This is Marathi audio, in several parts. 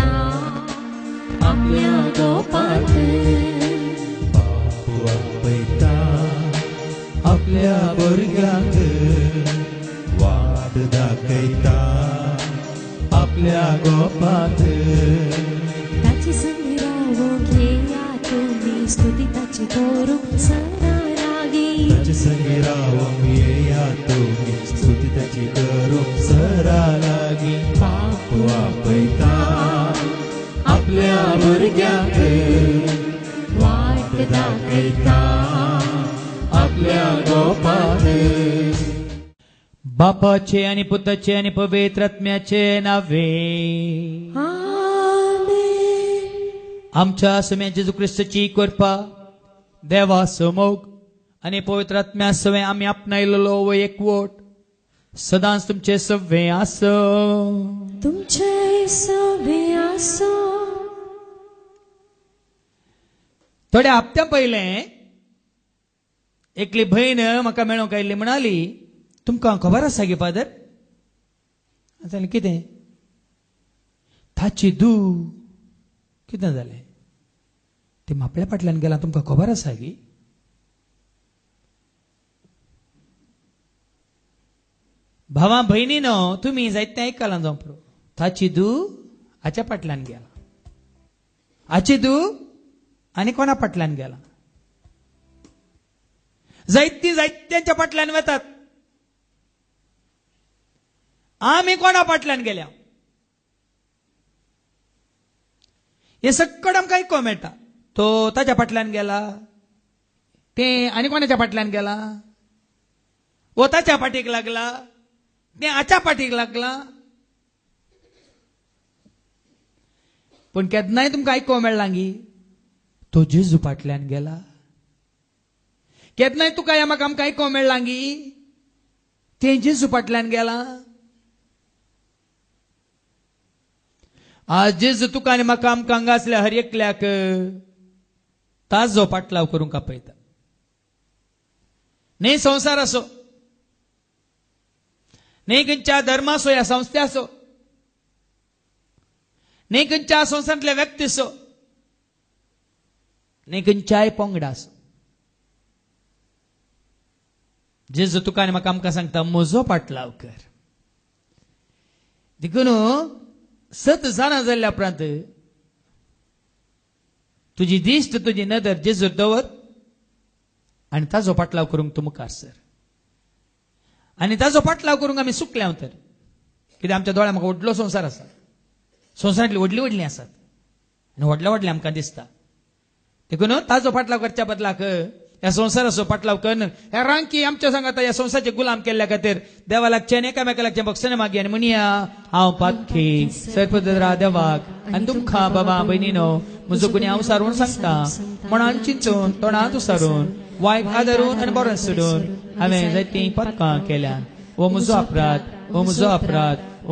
करता आपल्या गोपात बाबू आपयता आपल्या भुरग्यांक वाट दाखयता आपल्या गोपात ताची संगी रावो घेया तुम्ही स्तुती ताची करूंक सदा लागी ताचे संगी रावूंक येया तुमी स्तुती ताची करूंक सदा लागी बाबू आपयता आपल्या भुरग्यांक वाट दाखयता आपल्या गोपात बापाचे आणि पुताचे आणि पवित्र आत्म्याचे नावे आमेन. आमच्या समेत जेजू ख्रिस्ताची कृपा देवा समोग आणि पवित्र आत्म्या सवे आम्ही आपणायलेलो व एकवट सदांच तुमचे सवे आसो तुमचे सवे आसो. थोड्या हप्त्या पयले एकली भयण म्हाका मेळोंक आयिल्ली म्हणाली तुमकां खबर आसा गे फादर जालें कितें ताची धू कितें जालें ते मापल्या फाटल्यान गेला तुमकां खबर आसा गी भावा भयणीनो तुमी जायतें आयकलां जावं पुरो ताची धू हाच्या फाटल्यान गेला हाची धू आनी कोणा फाटल्यान गेला जायत्यांच्या फाटल्यान वतात आम्ही कोणा फाटल्यान गेल्या हे सकट आमकां आयको मेळटा तो ताच्या फाटल्यान गेला ते आनी कोणाच्या फाटल्यान गेला वो ताच्या फाटीक लागला ते हाच्या फाटीक लागला पूण केन्नाय तुमकां आयको मेळना गी तो जेजू फाटल्यान गेला केन्नाय तुका म्हाका आमकां आयको मेळना गी ते जेजू फाटल्यान गेला आज जेजू तुका आनी म्हाका आमकां हांगा असल्या हर एकल्याक ताजो पाटलाव करूंक आपयता न्ही संवसार असो न्ही खंयच्या धर्म असो ह्या संस्थे असो न्ही खंयच्या संवसारांतले व्यक्ती असो न्ही खंयच्याय पंगडा असो जेजू तुका आनी म्हाका आमकां सांगता म्हजो पाटलाव कर देखून 7 जाणां जाल्ल्या उपरांत तुजी दिश्ट तुजी नदर जेजूर दवर आनी ताजो पाटलाव करूंक तूं मुखार सर आनी ताजो पाटलाव करूंक आमी सुकल्या तर कित्याक आमच्या दोळ्यांत म्हाका व्हडलो संवसार आसा संवसारांतली व्हडली आसात आनी व्हडले आमकां दिसता देखून ताजो पाटलाव करच्या बदलाक ह्या संवसाराचो पाटलाव करन ह्या रांकी आमच्या सांगात ह्या संवसाराचे गुलाम केल्ल्या खातीर देवा लागचे आनी एकामेका लागचे भक्षण मागी आनी म्हणया हांव पातखी सर्पदरा देवाक आनी तुमकां बाबा भयणीनो म्हजो गुन्यांव हांव सारून सांगता मनान चिंतून तोंडांत उसारून वायट आदरून आनी बरें सोडून हांवें जायतीं पातकां केल्यात हो म्हजो अपराध हो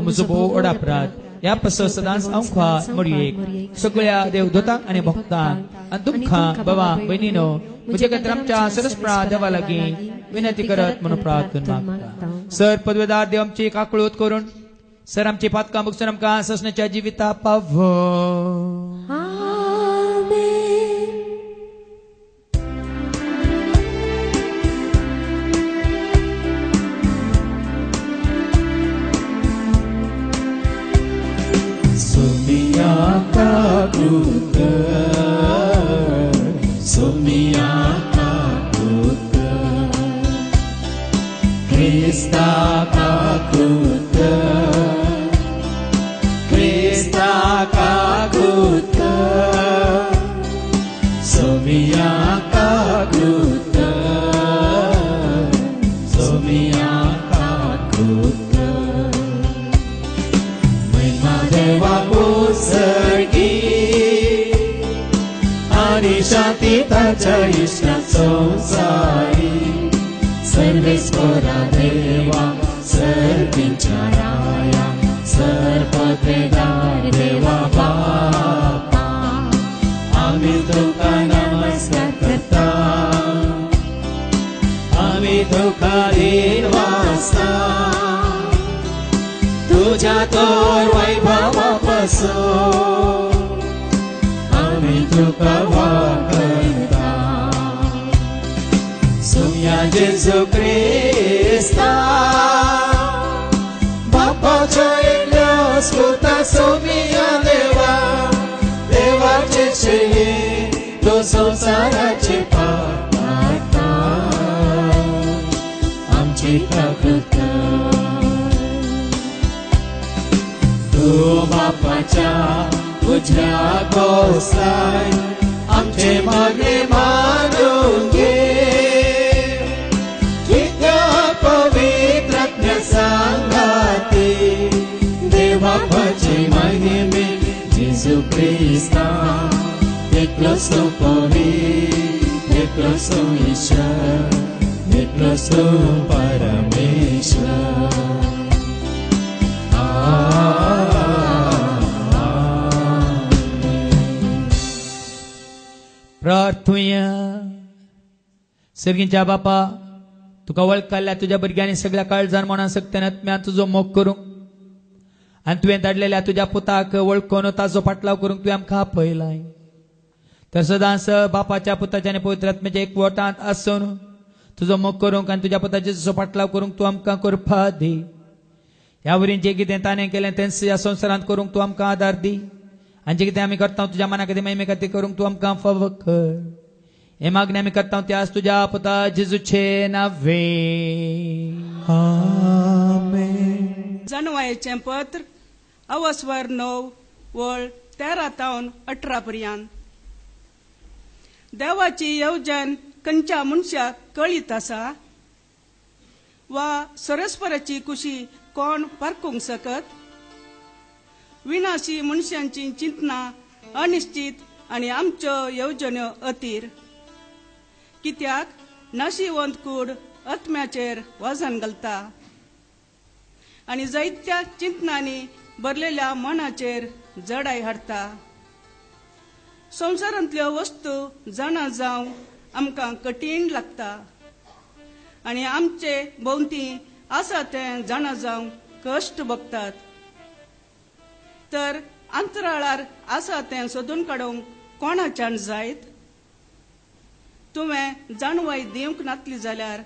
म्हजो भोव व्हड अपराध ह्या पासो सदांच हांव मरयेक सगळ्या देवदूतांक आनी भक्तांक आनी तुमकां बाबा भयणीनो म्हजे खातीर आमच्या सरस्प्रा देवा लागीं विनंती करत म्हणून प्रार्थना मागता सर पदवेदार देव आमची काकळूत करून सर आमची पातकां बगसून आमकां ससण्याच्या जिविता पावो शांती ताच्या इष्टा संसारी सर्वेस्वरा देवा सर्वींच्या राया सर्वपत्रेदार देवा बापा आम्ही तुका नमस्कार करता आम्ही तुका दिन वाजता तुझ्या तोर वैभवा आसो आमी तुका वळखता सोया जेजू क्रिस्ता बापाच्या एकल्या स्पुता सोमिया देवा देवाचे छये तो संसाराचे पाता आमची तकृत तू बापाच्या उजव्या कोसलाय आमचे मागणे मानून घे कित्या पवित्रज्ञ सांगाती देवापाचे महिमे जेजू क्रिस्ता एकलो सो पवित्र एकलो सो ईश्वर एकलो सो परमेश्वर प्रार्थुया सर्गींच्या बापा तुका वळखल्या तुझ्या भुरग्यांनी सगळ्या काळजान मनान सक्त्यान आत्म्यान तुजो मोग करूंक आनी तुवें धाडलेल्या तुज्या पुताक वळखून ताजो पाटलाव करूंक तुवें आमकां आपयलाय तर सदांच बापाच्या पुताच्या आनी पवित्र आत्म्याच्या एकवटांत आसून तुजो मोग करूंक आनी तुज्या पुताचे जसो पाटलाव करूंक तूं आमकां करपा दी ह्या वरीन जें कितें ताणें केलें तें ह्या संवसारांत करूंक तूं आमकां आदार दी आनी जें कितें आमी करता तुज्या मना खातीर महिमे खातीर करूंक तूं आमकां फावो कर हे मागणी आमी करता ते आज तुज्या पुता जेजूचे नांवे आमेन. जाणवायेचें पत्र अवस्वर 9 वळ 13 तावन 18 पर्यंत. देवाची येवजण खंयच्या मनशाक कळीत आसा वा सरस्पराची खुशी कोण पारखूंक सकत. विनाशी मनशांची चिंतना अनिश्चित आनी आमच्यो येवजण्यो अतीर. कित्याक नाशिवंत कूड आत्म्याचेर वजन घालता आनी जायत्या चिंतनांनी भरलेल्या मनाचेर जडाय हाडटा. संवसारांतल्यो वस्तू जाणा जावंक आमकां कठीण लागता आनी आमचे भोंवती आसा तें जाणा जावंक कश्ट भोगतात. तर अंतराळार आसा तें सोदून काडूंक कोणाच्यान जायत. तुवें जाणवाय दिवंक नातली जाल्यार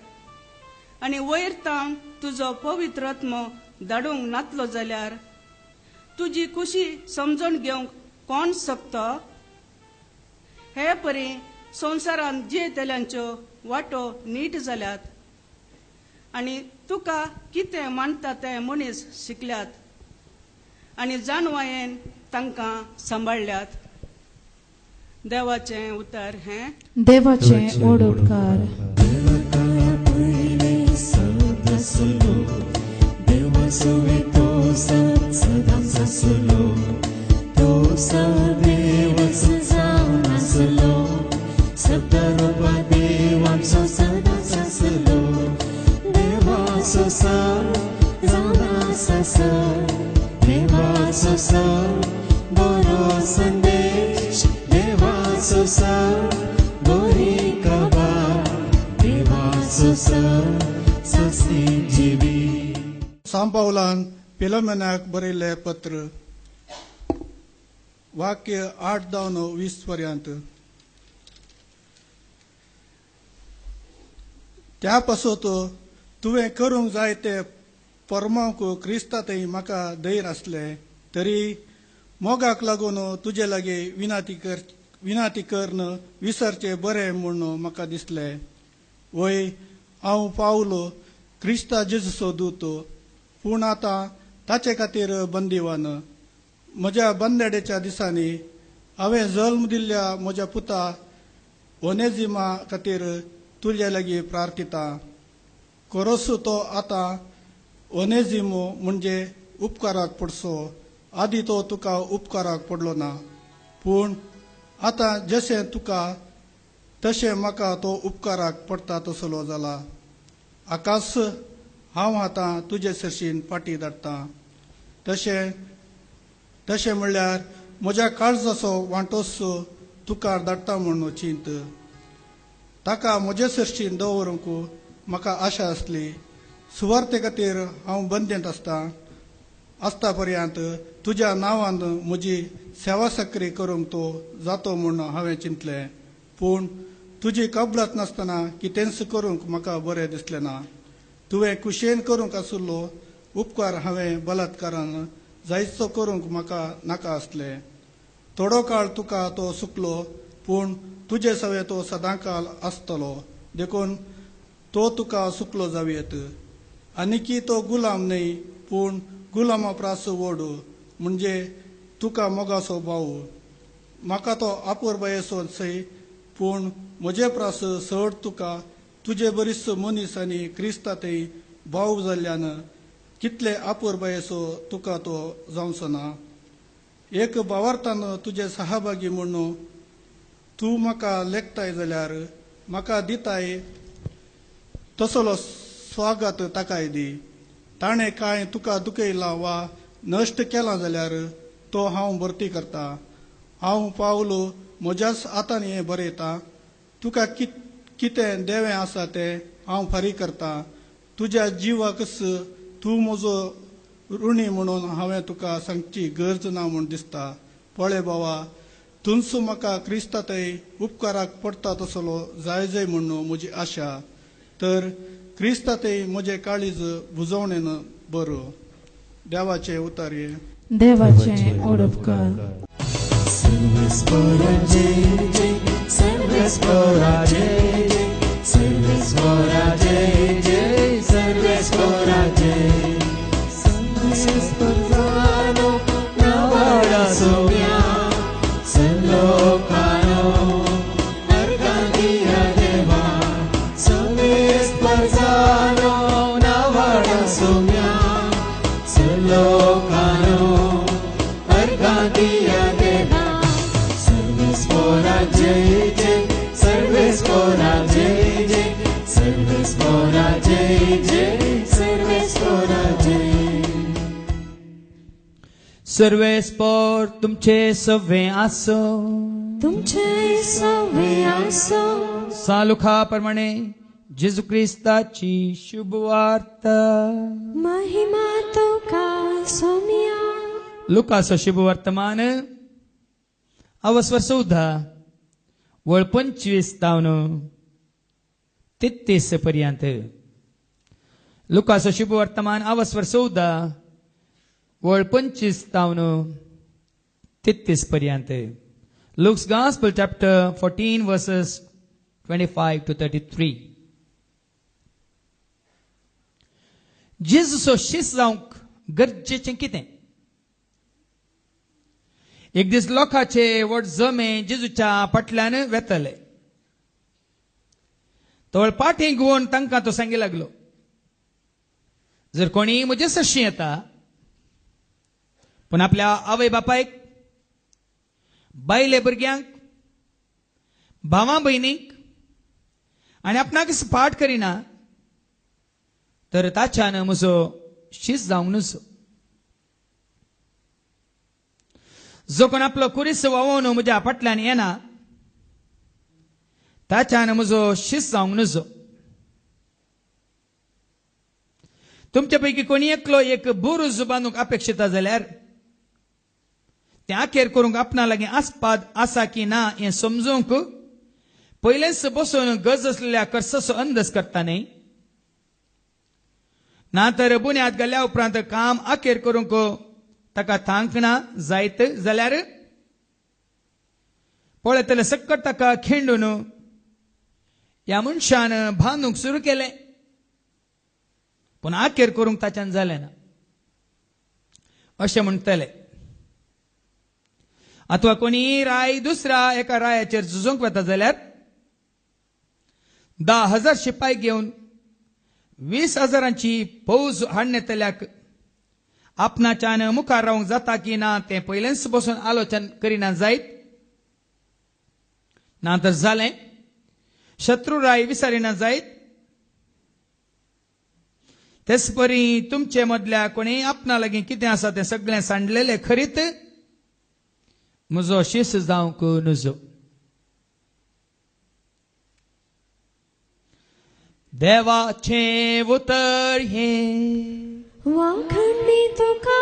आनी वयर तावन तुजो पवित्र आत्मो धाडूंक नातलो जाल्यार तुजी खुशी समजून घेवंक कोण शकतो. हे परी संवसारांत जियेतल्यांच्यो वाटो नीट जाल्यात आनी तुका कितें मानता ते मनीस शिकल्यात आनी जाणवायेन तांकां सांबाळल्यात. देवाचें उतर हें. देवाचें ओडोडकार. बरो संदेश देवाचो बरी खबर देवाचो सस्ती जिवी. सांपावलान पिलोमेनाक बरयल्लें पत्र वाक्य 8-20 पर्यंत. त्या पासत तुवें करूंक जाय ते परमांक क्रिस्तांतय म्हाका धैर्य आसले तरी मोगाक लागून तुजे लागीं विनाती करन विसरचे बरें म्हूण म्हाका दिसलें. वय हांव पावलो क्रिस्ता जेजूचो दूत पूण आतां ताचे खातीर बंदिवान. म्हज्या बंदेडेच्या दिसांनी हांवें जल्म दिल्ल्या म्हज्या पुता ओनेजिमा खातीर तुजे लागीं प्रार्थिता. खरोच तो आतां ओनेजिमो म्हणजे उपकाराक पडसो. आदी तो तुका उपकाराक पडलो ना पूण आतां जशें तुका तशें म्हाका तो उपकाराक पडटा तसलो जाला. आकाश हांव आतां तुजे सरशीन फाटीं धाडटां. तशें म्हणल्यार म्हज्या काळजाचो वांटोस तुका धाडटा म्हूण चिंत. ताका म्हजे सरशीन दवरूंक म्हाका आशा आसली. सुवार्ते खातीर हांव बंदेंत आसता आसता पर्यंत तुज्या नांवान म्हजी सेवा सक्री करूंक तो जातो म्हूण हांवें चिंतलें, पूण तुजी कबलात नासतना कितेंच करूंक म्हाका बरें दिसलें ना. तुवें कुशेन करूंक आशिल्लो उपकार हांवें बलात्कारान जायचो करूंक म्हाका नाका आसलें. थोडो काळ तुका तो सुकलो, पूण तुजे सवे तो सदांकाळ आसतलो, देखून तो तुका सुकलो जावयेत. आनिकी तो गुलाम न्हय, पूण गुलामा प्रासो ओडू, म्हणजे तुका मोगाचो भाऊ. म्हाका तो आपुरबायेचो सय, पूण म्हजे प्रास चड तुका तुजे बरीच मनीस आनी क्रिस्तांतय भाव जाल्ल्यान कितले आपुरबायेचो तुका तो जावचो ना. एक भावार्थान तुजे सहभागी म्हणून तूं म्हाका लेखताय जाल्यार म्हाका दिताय तसलो स्वागत ताकाय दी. ताणें कांय तुका दुखयलां वा नश्ट केलां जाल्यार तो हांव भरती करता. हांव पावलो म्हज्याच हातांनी हें बरयतां. तुका कितें देवें आसा तें हांव फारीक करतां. तुज्या जिवाकच तूं म्हजो ऋणी म्हणून हांवें तुका सांगची गरज ना म्हूण दिसता. पळय बावा, तुमचो म्हाका क्रिस्तांतय उपकाराक पडटा तसलो जाय म्हणून म्हजी आशा. तर क्रिस्तांतय म्हजें काळीज बुजवणेन बरो. देवाचे उतार्ये. देवाचे ओडपकार. Servespora JJ, Servespora JJ, Servespora JJ, Servespora JJ. Servesporano, Navada Sumya, Serlocano, Arcantia Deva. Servesporano, Navada Sumya, Serlocano, Arcantia Deva. Servespora JJ, Servespora JJ, Servespora JJ, Servespora JJ. सर्वेस्पोर तुमचे सवे आसो. तुमचे सवे आसो. सालुखाप्रमाणे जेजू क्रिस्ताची शुभ वार्ता. महिमा तुका सोम्या. लुकाचो शुभ वर्तमान अवस्वर 14 वळ 25 तावन 33 पर्यंत. लुकाचो शुभ वर्तमान अवस्वर 14 वळ 25 तावन 33 पर्यंत. Luke's Gospel chapter 14 verses 25 to 33. जेजूचो शिष्य जावंक गरजेचें कितें? एक दीस लोकांचे व्हड जमे जेजूच्या फाटल्यान वेतले. तवळ पाठी घेवन तांकां तो सांगी लागलो, जर कोणी म्हजे सशी येता पूण आपल्या आवय बापायक, बायले भुरग्यांक, भावां भयणीक आनी आपणाक पाठ करिना, तर ताच्यान म्हजो शिष्य जावंक नजो. जो कोण आपलो कुरीस वावोवन म्हज्या फाटल्यान येना, ताच्यान म्हजो शिष्य जावंक नजो. तुमचे पैकी कोणी एकलो एक बुरूज बांदूंक अपेक्षिता जाल्यार तें आखेर करूंक आपणा लागीं आस्पाद आसा की ना हें समजूंक पयलेच बसून गज असलेल्या कर्साचो अंदाज करता न्ही. ना तर बुन्याद घाल्या उपरांत काम आखेर करूंक ताका थांकना जायत जाल्यार पळयतले सक्कट ताका खिंडून ह्या मनशान बांदूंक सुरू केलें, पूण आखेर करूंक ताच्यान जालें ना अशें म्हणटले. अथवा कोणी राय दुसऱ्या एका रायाचेर झुजोंक वता जाल्यार 10,000 शिपाय घेवन 20,000ची फौज हाडनेतल्याक आपणाच्यान मुखार रावंक जाता की ना तें पयलेच बसून आलोचन करिना जायत. ना तर जालें शत्रू राय विचारिना जायत. तेच परी तुमचे मदल्या कोणी आपणा लागीं कितें आसा तें सगळें सांडलेलें खरीत म्हजो शिष्य जावंक नजो. देवाचें उतर हें वाखणी तुका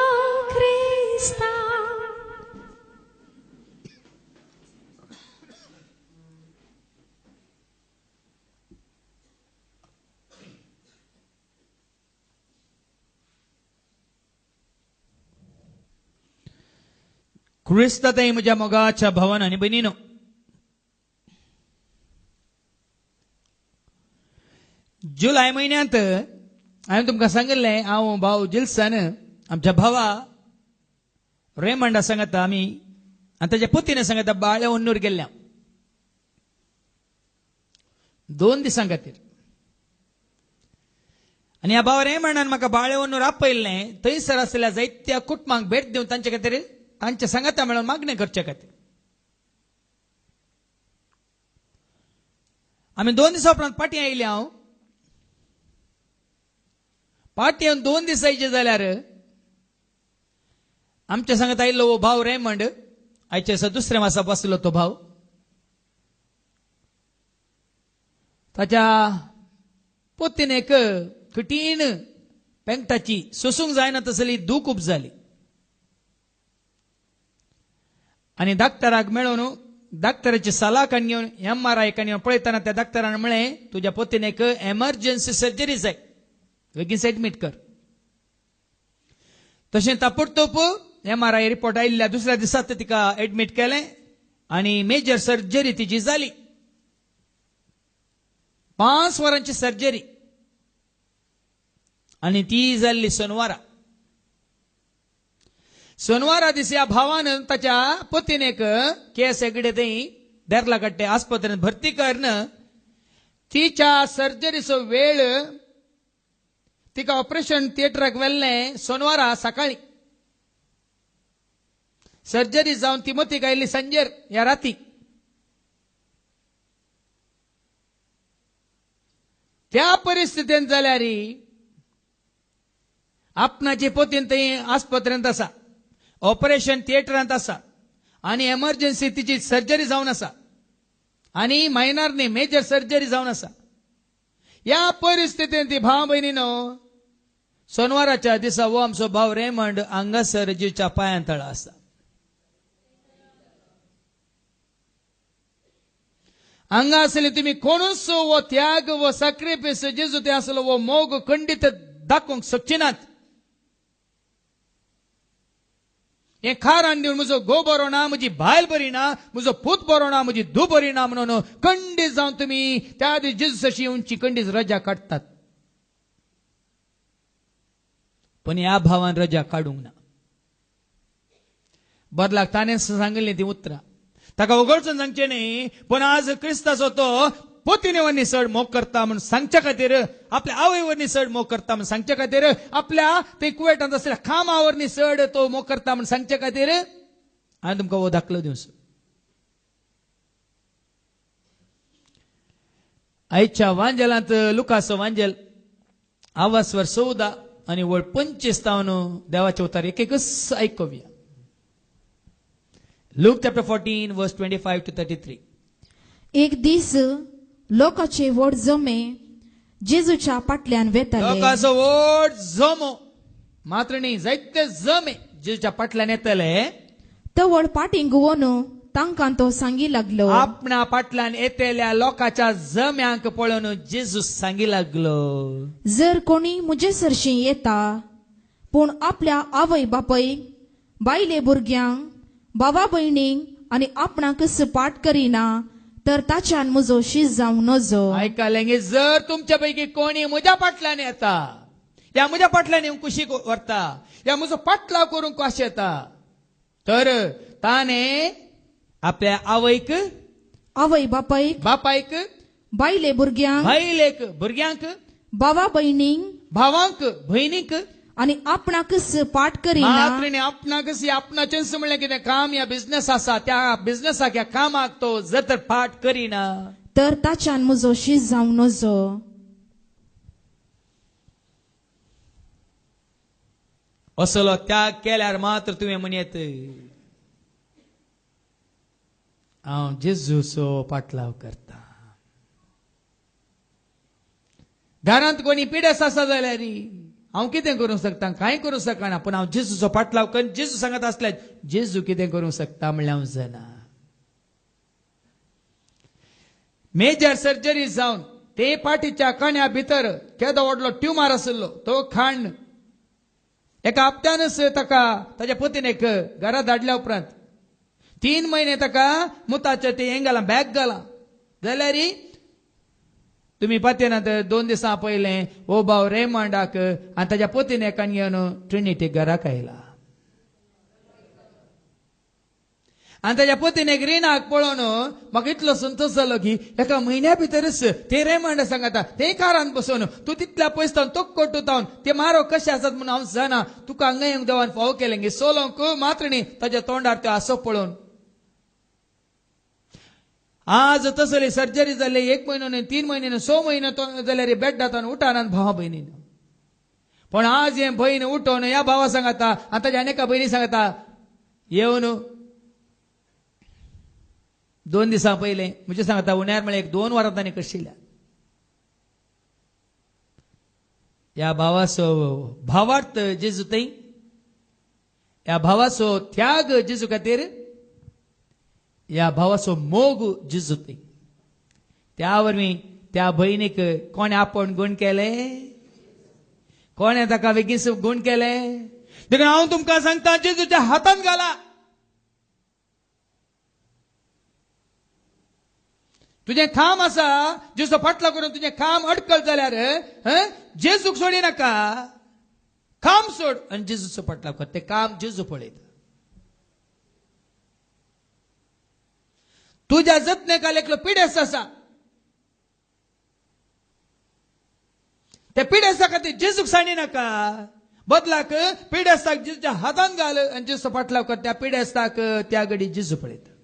क्रिस्ता क्रिस्ताताई म्हज्या मोगाच्या भावान आनी भयणीनो, जुलय म्हयन्यांत हांवें तुमकां सांगिल्लें हांव भाव जिल्सन आमच्या भावा रेमंडा सांगता आमी आनी ताच्या पुतीने सांगता बाळेहोन्नूर गेल्ल्या 2 दिसां खातीर. आनी ह्या भाव रेमंडान म्हाका बाळेहोन्नूर आपयल्लें थंयसर आसलेल्या जायत्या कुटुंबांक भेट दिवन तांचे खातीर तांच्या सांगाता मेळून मागणें करचे खातीर. आमी 2 दिसां उपरांत पाटी आयली. हांव पाटी येवन 2 दीस जायचे जाल्यार आमच्या सांगत आयिल्लो हो भाव रेमंड, आयच्या दिसा 2ऱ्या मासा बसलो तो भाव, ताच्या पोतीन एक कठीण पेंगटाची सोसूंक जायना तसली दूख उपजाली. आनी डाक्टराक मेळून डाक्टराची सल्ला काडून घेवन MRI काडून घेवन पळयतना त्या डाक्टरान म्हळें तुज्या पोतीन एक एमर्जन्सी सर्जरी जाय, बेगीन एडमीट कर. तशें ताबडतोब MRI रिपोर्ट आयिल्ल्या 2ऱ्या दिसात तिका एडमीट केलें आनी मेजर सर्जरी तिची जाली. 5 वरांची सर्जरी आनी ती जाल्ली सोनवारा दिसा ह्या भावान ताच्या पतीन एक केस एगडे थंय देरला कट्टे आस्पत्रेंत भरती करून तिच्या सर्जरीचो वेळ तिका ऑपरेशन थिएटराक व्हेल्लें सोनवारा सकाळी. सर्जरी जावन ती मतीक आयिल्ली सांजेर ह्या राती. त्या परिस्थितीन जाल्यार आपणाची पतीन थंय आस्पत्रेंत आसा, ऑपरेशन थिएटरांत आसा आनी एमर्जन्सी तिची सर्जरी जावन आसा आनी मायनर न्ही मेजर सर्जरी जावन आसा. ह्या परिस्थितीन ती भाव भयणीनो सोनवाराच्या दिसा हो आमचो भाव रेमंड हांगासर जीवच्या पांयांतळा आसा. हांगा आसले तुमी कोणूच वो त्याग वो सॅक्रिफायस जेजू ते आसलो वो मोग खंडीत दाखोवंक शकचिनात. हे खारान दिवन म्हजो घोव बरो ना, म्हजी बायल बरी ना, म्हजो पूत बरो ना, म्हजी धूव बरी ना म्हणून खंडीत जावन तुमी त्या दिस जेजूसाची येवची खंडीत रजा काडटात. पण ह्या भावान रजा काडूंक ना. बदलाक ताणें सांगिल्ली ती उतरां ताका उगडचून सांगचे न्ही, पण आज क्रिस्ताचो तो पोतीने वरनी चड मोग करता म्हणून सांगच्या खातीर, आपल्या आवय वरनी चड मोग करता म्हणून सांगच्या खातीर, आपल्या ते कुवेटांत आसलेल्या कामा वरनी चड तो मोग करता म्हणून सांगच्या खातीर हांवें तुमकां हो दाखलो दिवचो. आयच्या वांजेलांत लुकाचो वांजेल 14 आनी वळ 25 देवाचे उतार एकच आयकुया. Luke chapter 14 verse 25 to 33. एक दीस लोकांचे व्हड जमे जेजूच्या फाटल्यान वेताले. लोकांचो व्हड जमो मात्र न्ही जायते जमे जेजूच्या फाटल्यान येतले. तवळ पाटींग वोन तांकां तो सांगी लागलो. आपणा फाटल्यान येतेल्या लोकांच्या जम्यांक पळोवन जेजू सांगी लागलो, जर कोणी मुजे सरशी येता पूण आपल्या आवय बापयक, बायले भुरग्यांक, बाबा भयणींक आनी आपणाक पाट करिना तर ताच्यान म्हजो शीज जावं नजो. आयकलें, जर तुमच्या पैकी कोणी म्हज्या फाटल्यान येता, या म्हज्या फाटल्यान येवंक कुशीक व्हरता, या म्हजो पाटलाव करूंक कशें येता, तर ताणे आपल्या आवयक, आवय बापयक, बापायक, बायले भुरग्यांक, बायलेक, भुरग्यांक, बाबा भयणींक, भावांक, भयणीक आनी आपणाकच पाट करिना मात्र आपणाकच आपणाचेंच म्हणलें कितें काम या बिझनेस आसा त्या बिझनेसाक या कामाक तो जर तर पाट करिना तर ताच्यान म्हजो शीज जावं नजो. असलो त्याग केल्यार मात्र तुवें म्हणयत हांव जेजूचो पाटलाव करता. घरांत कोणी पिडेस आसा जाल्यार हांव कितें करूंक शकता कांय करूंक शकना पूण हांव जेजूचो फाटलाव करून जेजू सांगत आसल्यार जेजू कितें करूंक शकता म्हणल्यार हांव जाणा. मेजर सर्जरी जावन ते पाठीच्या कण्या भितर केदो व्हडलो ट्युमर आशिल्लो तो खाण एका हप्त्यानच ताका ताच्या पत्नीक घरा धाडल्या उपरांत 3 म्हयने ताका मुताचें ते हें घालां बॅग घालां जाल्यार तुम्ही पातेनात 2 दिसां पयले ओ भाव रेमंडाक आनी ताच्या पत्नीकान घेवन ट्रिनिटी घराक आयला आनी ताच्या पत्नीक रिनाक पळोवन म्हाका इतलो संतोश जालो की एका म्हयन्या भितरच ते रेमंड सांगता ते कारांत बसून तूं तितल्या पयसावन तो कोट्टुतावन ते मारो कशे आसात म्हणून हांव जाणा तुका हांगा येवंक देवान फाव केलें गे सोलोंक मात्र न्ही ताच्या तोंडार त्यो आसो पळोवन आज तसली सर्जरी जाल्ली 1 म्हयनो न्ही 3 म्हयने न्ही 6 म्हयने जाल्यार बेड्डांत उठानात भावा भयणीन पण आज हे भयण उठोवन ह्या भावा सांगता आनी ताच्या आनी एका भयणी सांगता येवन 2 दिसां पयले म्हणजे सांगता उण्यार म्हळ्यार 1-2 वरां तांणी कशिल्ल्या ह्या भावाचो भावार्थ जेजू थंय ह्या भावाचो त्याग जेजू खातीर ह्या भावाचो मोग जेजू थंय त्या वरवीं त्या भयणीक कोणे आपण गुण केले कोणे ताका बेगीन गुण केले देखून हांव तुमकां सांगता जेजूच्या हातांत घाला तुझे खाम आसा जेजू फाटला करून तुझे खाम अडकल जाल्यार जेजूक सोडी नाका खाम सोड आनी जेजूचो फाटला कर ते काम जेजू पळयता तुझ्या जतनेकाल एकलो पिडेस्त आसा त्या पिडेस्ता खातीर जेजूक सांडी नाका बदलाक पिडेस्ताक जेजूच्या हातांत घाल आनी जेजूचो फाटला कर त्या पिडेस्ताक त्या घडी जेजू पळयता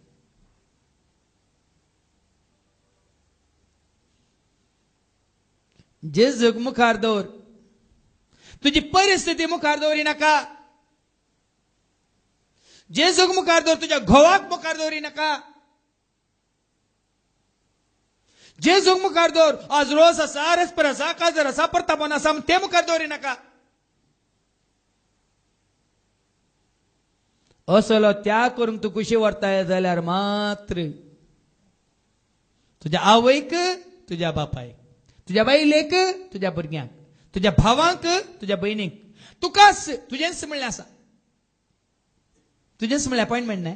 जेजूक मुखार दवर तुझी परिस्थिती मुखार दवरी नाका जेजूक मुखार दवर तुझ्या घोवाक मुखार दवरी नाका जेजूक मुखार दवर आज रोस आसा रेस्पर आसा काजर आसा प्रतापन आसा ते मुखार दवरी नाका असलो त्याग करूंक तूं कुशी व्हरताय जाल्यार मात्र तुझ्या आवयक तुझ्या बापायक तुझ्या बायलेक तुझ्या भुरग्यांक तुझ्या भावांक तुझ्या भयणीक तुकाच तुजेंच म्हणलें आसा तुजेंच म्हणलें अपॉइंटमेंट नाही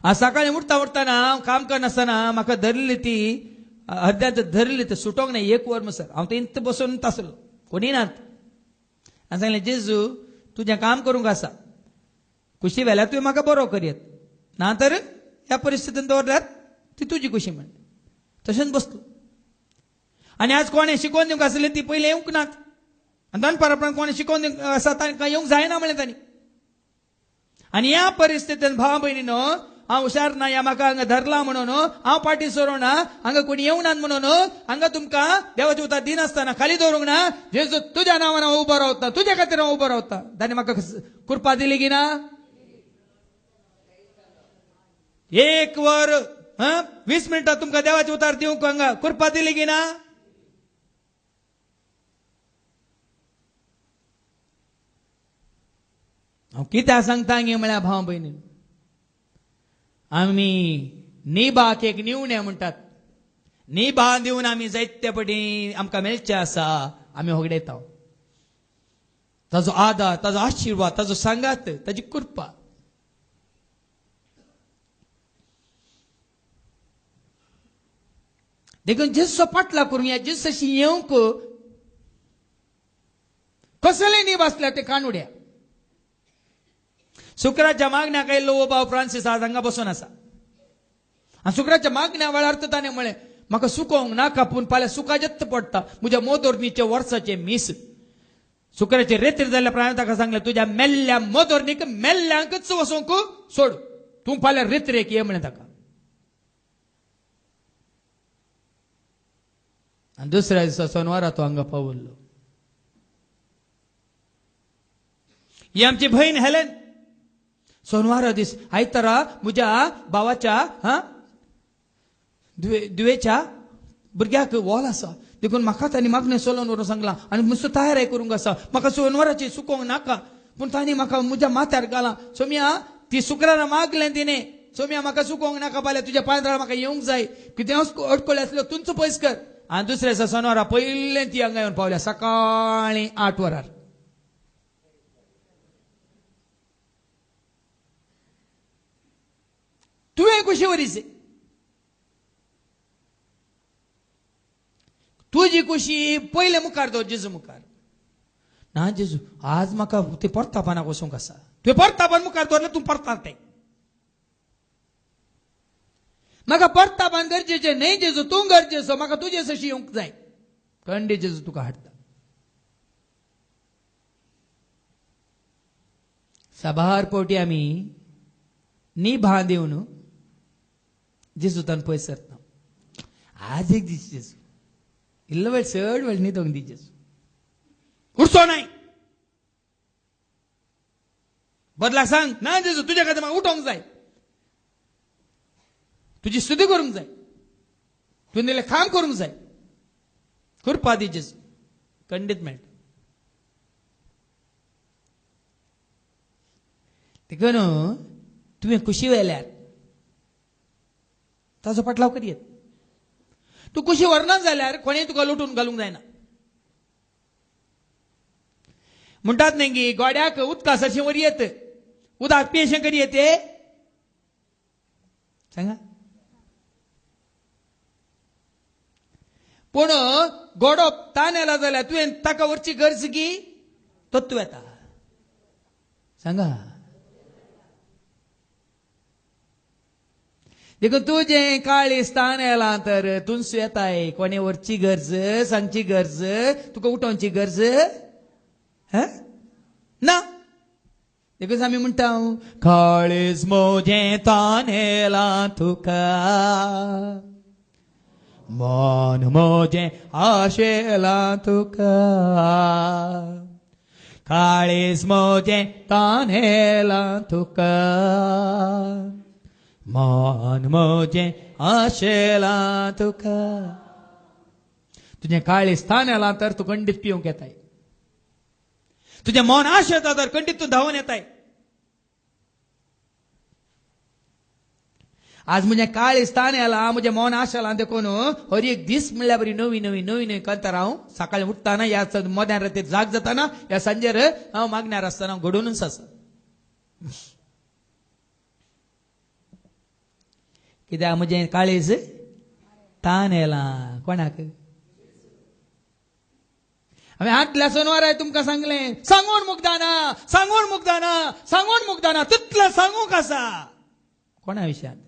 आज सकाळी उठताना हांव काम करनासतना म्हाका धरली ती हद्द्यांत धरली तर सुटोंक ना 1 वर सर हांव ते इंत बसून आसलो कोणी नात आनी सांगलें जेजू तुजें काम करूंक आसा खुशी वेल्यार तुवें म्हाका बरो करयत ना तर ह्या परिस्थितीन दवरल्यार ती तुजी खुशी म्हण तशेंच बसलो आनी आज कोणें शिकोवन दिवंक आसलें ती पयलीं येवंक नात आनी दनपारां कोणें शिकोवन दिवंक आसा तांकां येवंक जायना म्हणलें तांणी आनी ह्या परिस्थितीन भावा भयणीनो हांव हुशार ना ह्या म्हाका हांगा धरला म्हणून हांव पाटी सोरोना हांगा कोणी येवनात म्हणून हांगा तुमकां देवाचे उतार दिनासतना खाली दवरूंक ना जेजू तुज्या नांवान हांव उबो रावता तुज्या खातीर हांव उबो रावता ताणें म्हाका कृपा दिली की ना 1 वर 20 मिनटां तुमकां देवाचे उतार दिवंक हांगा कृपा दिली की ना हांव कित्याक सांगता गे म्हळ्यार भाव भयणीन आमी निबाक एक निवणे म्हणटात निभा दिवन आमी जायते पटी आमकां मेळचे आसा आमी होगडयता ताजो आदार ताजो आशिर्वाद ताजो सांगात ताजी कृपा देखून जेजूचो फाटला करूं या जेजूची येवंक कसले नीब आसल्या ते काणुड्या शुक्राच्या मागण्याक आयिल्लो वो भाव फ्रांसीस आज हांगा बसून आसा आनी शुक्राच्या मागण्या वेळार ताणें म्हळें म्हाका सुकोवंक नाका पूण फाल्यां सुका जत्त पडटा म्हज्या मोदोरणीचे वर्साचे मीस शुक्राचे रेतीर जाल्ल्या प्राणी ताका सांगलें तुज्या मेल्ल्या मोदोरणीक मेल्ल्यांकच वचोंक सोड तूं फाल्यां रेत्रेक ये म्हळें ताका आनी दुसऱ्या दिसा सोनवारा तो हांगा पावल्लो ही आमची भयण हेलेन सोनवारा दीस आयतारा म्हज्या भावाच्या दुवेच्या भुरग्याक वॉल आसा देखून म्हाका तांणी मागणें सोलोन व्हरून सांगलां आनी मातसो तयारी करूंक आसा म्हाका सोनवराची सुकोवंक नाका पूण तांणी म्हाका म्हज्या माथ्यार घालां सोम्या ती शुक्रारा मागलें तिणें सोम्या म्हाका सुकोवंक नाका पाल्या तुज्या पांयदळार म्हाका येवंक जाय कितें अडकळे आसल्यो तुमचो पयस कर आनी दुसऱ्या दिसा सोनवारा पयलें ती हांगा येवन पावल्या सकाळीं 8 वरार तुवें कशी वरीस तुजी कुशी पयले मुखार दवर जेजू मुखार ना जेजू आज म्हाका ते परतापानाक वचूंक आसा तुवें परतापान मुखार दवरलें तूं परतात तें म्हाका परतापान गरजेचें न्हय जेजू तूं गरजेचो म्हाका तुजे सशी येवंक जाय खंडे जेजू तुका हाडटा साबार पावटी आमी नी भा दिवन जेजू तान पयस सरता आज एक दीस जेजू इल्लो वेळ चड वेळ न्हिदोंक दी जेजू उठचो नाय बदलाक सांग ना जेजू तुज्या खातीर म्हाका उठोंक जाय तुजी स्तुती करूंक जाय तुवें दिलें काम करूंक जाय करपा दी जेजू खंडीत मेळटा देखून तुवें कुशी व्हेल्यार ताजो पाटलाव करियत तूं कुशी व्हरना जाल्यार कोणेय तुका लुटून घालूंक जायना म्हणटात न्ही गी गोड्याक उदका सरशें वरयत उदक पियेशें करियत सांगा पूण गोडो तान येला जाल्यार तुवें ताका व्हरची गरज की तत्व येता सांगा देखून तुजें काळीज तान येलां तर तुंस येताय कोणे व्हरची गरज सांगची गरज तुका उठोवची गरज ना देखून आमी म्हणटा काळीज म्हजें तान येलां तुका मन म्हजें आशेलां तुका काळीज म्हजें तान येलां तुका मन म्हजें आशेलां तुका तुजें काळीज तान येलां तर तूं खंडीत पिवंक येताय तुजें मन आश येता तर खंडीत तूं धांवन येताय आज म्हजें काळीज तान येलां म्हजें मन आशेलां देखून हर एक दीस म्हणल्यार बरी नवी नवी नवी नवी करता हांव सकाळीं उठताना ह्या मध्यान रातीर जाग जाताना ह्या सांजेर हांव मागण्यार आसतना हांव घडोवनूच आसा कित्याक म्हजें काळीज तान येलां कोणाक हांवें आदल्या सोनवारा तुमकां सांगलें सांगून मुग्धाना सांगून मुग्धाना सांगून मुग्धाना तितलें सांगूंक आसा कोणा विशयांत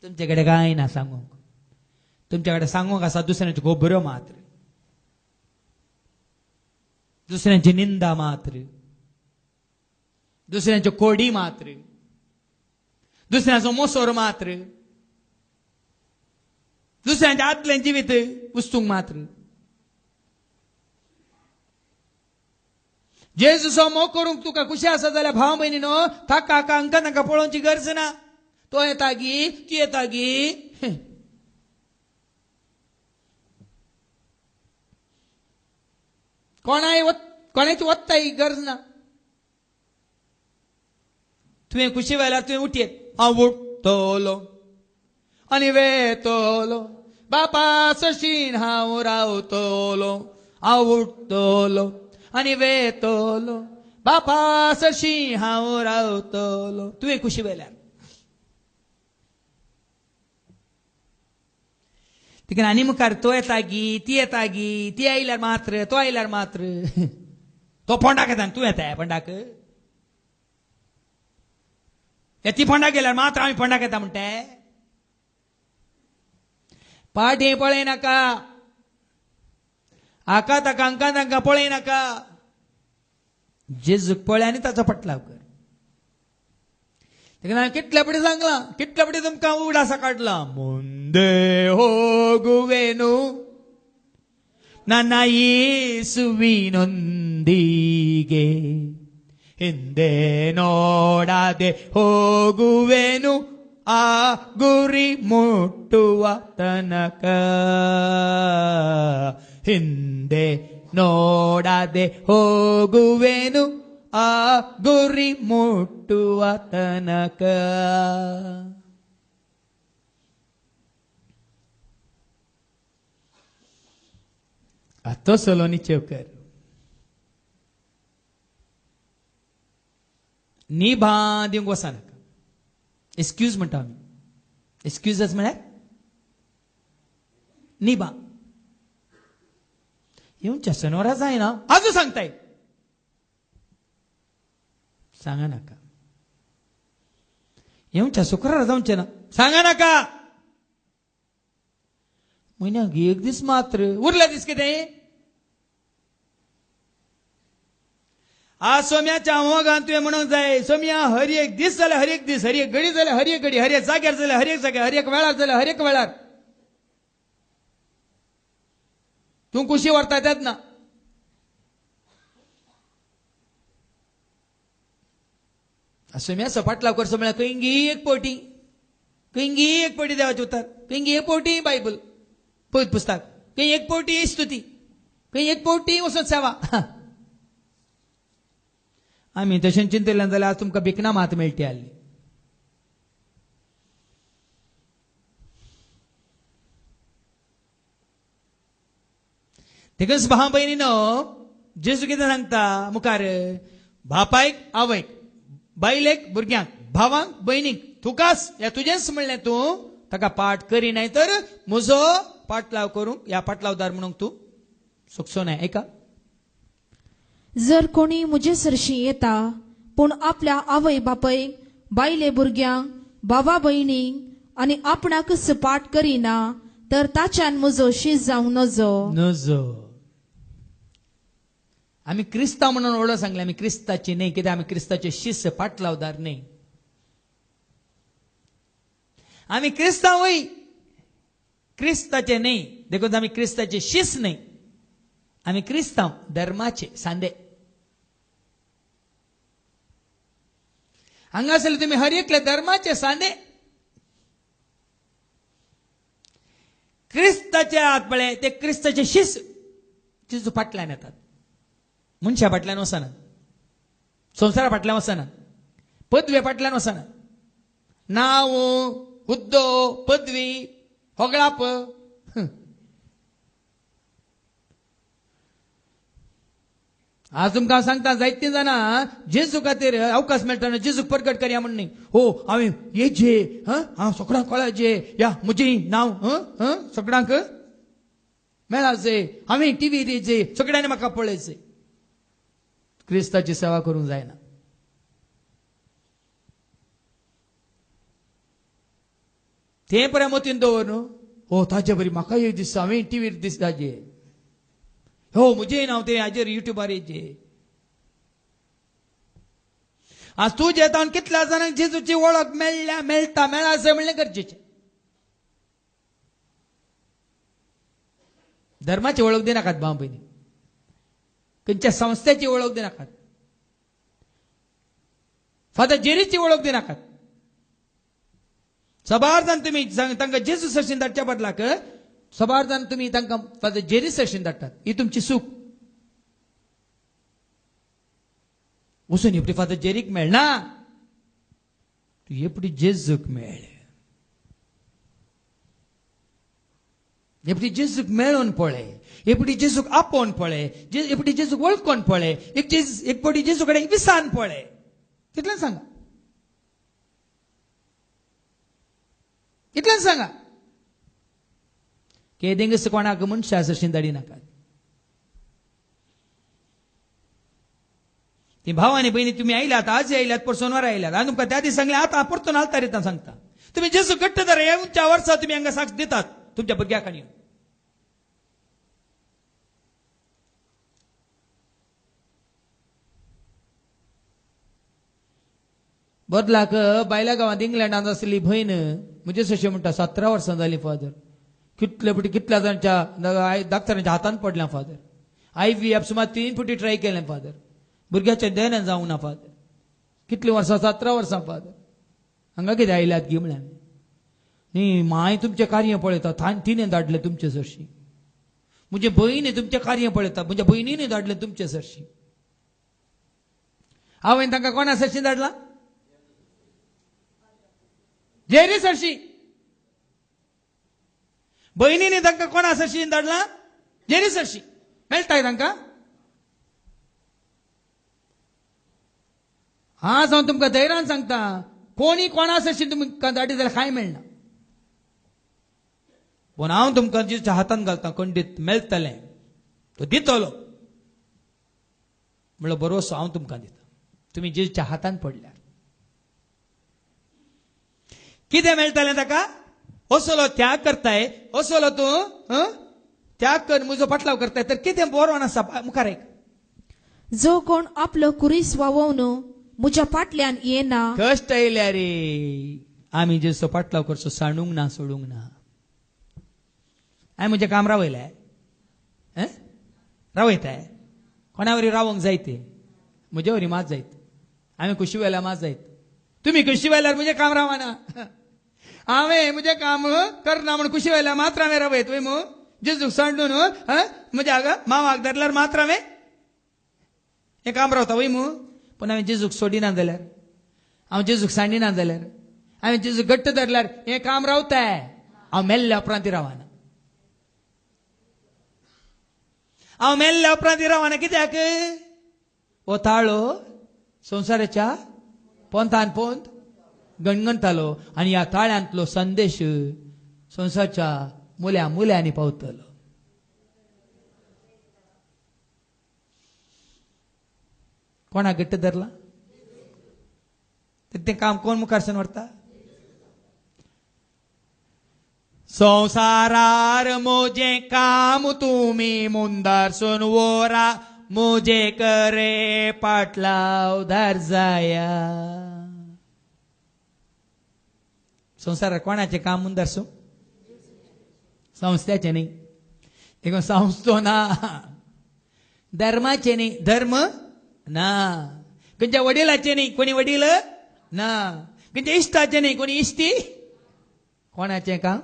तुमचे कडेन कांय ना सांगूंक तुमचे कडेन सांगूंक आसा दुसऱ्यांच्यो खबरो मात्र दुसऱ्यांची निंदा मात्र दुसऱ्यांच्यो कोडी मात्र दुसऱ्यांचो मोसोर मात्र दुसऱ्यांच्या आदलें जिवीत उस्तूंक मात्र जेजूचो मोग करूंक तुका खुशी आसा जाल्यार भाव भयणीनो ताका हांकां तांकां पळोवची गरज ना तो येता गी ती येता गी कोणाची वत्ता ही गरज ना तुवें खुशी व्हेल्यार तुवें उठयत हांव उठतलो आनी वेतलो बापा सशीन हांव रावतलो हांव उठतलो आनी वेतलो बापा सशी हांव रावतलो तुवें खुशी व्हेल्यार देखून आनी मुखार तो येता गी ती येता गी ती आयल्यार मात्र तो आयल्यार मात्र तो फोंडाक येता तूं येता फोंडाक ती फोंडाक गेल्यार मात्र आमी फोंडाक येता म्हणटाय पाठी पळय नाका हाका ताका हांकां तांकां पळय नाका जेजूक पळय आनी ताचो पटलाव कर देखून हांवें कितले फावटी सांगलां कितले फावटी तुमकां उगडासा काडला मुंदे होगुवेनु ನನ್ನ ಯೇಸುವಿನೊಂದಿಗೆ ಹಿಂದೆ ನೋಡದೆ ಹೋಗುವೆನು ಆ ಗುರಿ ಮುಟ್ಟುವ ತನಕ ಹಿಂದೆ ನೋಡದೆ ಹೋಗುವೆನು ಆ ಗುರಿ ಮುಟ್ಟುವ ತನಕ. तो सोलोनी चेवकर नी भा दिवंक वचनाका. एक्सक्यूज म्हणटा आमी. एक्सक्यूजच म्हळ्यार नी भा येवच्या शनिवारा जायना आजू सांगताय सांगा नाका. येवच्या शुक्रारा जावचे ना सांगा नाका. म्हयन्याक एक दीस मात्र उरले दीस कितें. आज सोम्याच्या मोगान तुवें म्हणूंक जाय सोम्या हर एक दीस जाल्यार हर एक दीस, हर एक घडी जाल्यार हर एक घडी, हर एक जाग्यार जाल्यार हर एक जाग्यार, हर एक वेळार जाल्यार हर एक वेळार तूं खुशी व्हरता तेच ना. सोम्या सपाट लावकर म्हळ्यार खंयी एक पटी, खंयी एक पटी देवाचे उतार, खंयी एक पटी बायबल पवित्र पुस्तक, खंय एक पटी स्तुती, खंय एक पटी वचून सेवा. आम्ही तशें चिंतलें जाल्यार आज तुमकां भिकना मात मेळटी आसली. देखून भाव भयणीनो जेजू कितें सांगता मुखार बापायक आवयक, बायलेक भुरग्यांक, भावांक भयणीक तुकाच या तुजेंच म्हणलें तूं ताका पाठ करी नाय तर म्हजो पाटलाव करूंक ह्या पाटलावदार म्हणून तूं सुखसो नाय. ऐका जर कोणी मुजे सरशी येता पूण आपल्या आवय बापयक, बायले भुरग्यांक, भावा भयणींक आनी आपणाक सपाट करिना तर ताच्यान म्हजो शीस जावं नजो. नजो. आमी क्रिस्तांव म्हणून ओळख सांगले आमी क्रिस्ताची न्ही, कित्याक आमी क्रिस्ताचे शिष्य पाटलावदार न्ही. आमी क्रिस्तांवय क्रिस्ताचे न्ही, देखून आमी क्रिस्ताचे शिष्य न्ही. आमी क्रिस्तांव धर्माचे सांदे. हांगासर तुम्ही हर एकले धर्माचे सांदे. क्रिस्ताचे आत पळय ते क्रिस्ताचे शिष्य जेजू फाटल्यान येतात. मनशा फाटल्यान वचना, संवसारा फाटल्यान वचना, पदवे फाटल्यान वचना. नांव, हुद्दो, पदवी, होगळाप आज तुमकां सांगता जायतीं जाणां जेजू खातीर अवकाश मेळटा जेजूक प्रकट करया म्हण न्ही. हो हांवें येजे हांव सगळ्यांक कळाचे या म्हजी नांव सगळ्यांक मेळाचे, हांवें टीव्हीर येजे, सगळ्यांनी म्हाका पळयचे. क्रिस्ताची सेवा करूंक जायना. तें बरें मतीन दवर न्हू. हो ताचे बरी म्हाका एक दिसता हांवें टीव्हीर दिसताचे, हो म्हजें नांव ते हाजेर युट्यूबार येजे. आज तूं जेता कितल्या जाणांक जेजूची वळख मेळटा मेळासे म्हणलें गरजेचें. धर्माची वळख दिनाकात भाव भयणी, खंयच्या संस्थेची वळख दिनाकात, फादर जेरीची वळख दिनाकात. सबार जाण तुमी तांकां जेजू सरशीन धाडच्या बदलाक सबार जाण तुमी तांकां फादर जेरी सरशीन धाडटात. ही तुमची चूक. वचून एपटी फादर जेरीक मेळना, तूं एपटी जेजूक मेळ. एपटी जेजूक मेळोवन पळय, एपटी जेजूक आपोवन पळय, एपटी जेजूक वळखोवन पळय, एक पटी जेजू कडेन विसान पळय. कितल्यान सांगा, कितल्यान सांगा. केदेंगस कोणाक मनशा सरशीन धाडी नाकात. ती भाव आनी भयणी तुमी आयल्यात, आज आयल्यात, परसोनवार आयल्यात, आनी तुमकां त्या दीस सांगलें आतां परतून आलता रितां सांगता. तुमी जेजू घट्ट धरा. येवच्या वर्सा तुमी हांगा साक्ष दितात तुमच्या भुरग्याक आनी. बदलाक बायल्या गांवांत इंग्लंडांत आसली भयण म्हणजे सशें म्हणटा 17 वर्सां जालीं फादर. कितल्या जाणांच्या डॉक्टरांच्या हातान पडल्या फादर. IVF सुमार 3 फावटी ट्राय केलें फादर. भुरग्याच्या देण्यान जावंक ना फादर. कितलीं वर्सां? 17 वर्सां फादर. हांगा कितें आयल्यात गी म्हळ्यार न्ही माय तुमचे कार्य पळयता तिने धाडले तुमचे सरशी, म्हणजे बहिणी तुमचे कार्य पळयता म्हणजे बहिणीने धाडले तुमचे सरशी. हांवें तांकां कोणा सरशी धाडला? जेरी सरशी. बहिणीने तांकां कोणा सरशी धाडला? जेरी सरशी. मेळटाय तांकां? हा जावन तुमकां धैर्यान सांगता, कोणी कोणा सरशी तुमकां धाडी जाल्यार कांय मेळना. पूण हांव तुमकां जेच्या हातान घालता खंडीत मेळटलें, तो दितलो म्हणलो भरोसो हांव तुमकां दिता. तुम्ही जेच्या हातान पडल्यार कितें मेळटलें ताका? असलो त्याग करताय, असलो तूं त्याग कर, म्हजो पाटलाव करताय, तर कितें बरोवन आसा मुखार एक. जो कोण आपलो कुरीस वावोवन म्हज्या फाटल्यान येना. कष्ट येयल्या रे, आमी जेचो पाटलाव करचो सांडूंक ना, सोडूंक ना. हांवें म्हजें काम रावयलें, रावयताय. कोणा वरी रावोंक जायते, म्हजे वरी मात जायत. हांवें खुशी वेल्यार मात जायत. तुम्ही खुशी वेल्यार म्हजें काम रावना. हांवें म्हजें काम करना म्हण खुशी वेल्यार मात हांवें रावयत वय मू. जेजूक सांडून म्हज्या हांगा मावाक धरल्यार मात हांवें हें काम रावता वय मू. पूण हांवें जेजूक सोडिना जाल्यार, हांव जेजूक सांडिना जाल्यार, हांवें जेजूक घट्ट धरल्यार हें काम रावताय. हांव मेल्ल्या उपरांत रावना. हांव मेल्ल्या उपरांत रावना. कित्याक? हो ताळो संवसाराच्या पोंतान पोंत गणगणतालो आनी ह्या ताळ्यांतलो संदेश संवसाराच्या मुल्या मुल्यांनी पावतलो. कोणाक घट्ट धरला? तें काम कोण मुखारसून व्हरता? संवसारार मोजे काम तुमी मुंदारसून वोरा, मोजे करे पाटलाव धार जाया. संवसारार कोणाचें काम मुंदारसूं? संस्थाचें न्ही. देखून संस्थो ना. धर्माचें न्ही. धर्म ना. खंयच्या वडिलाचें न्ही. कोणी वडील ना. खंयच्या इश्टाचें न्ही. कोणी इश्टी. कोणाचें काम?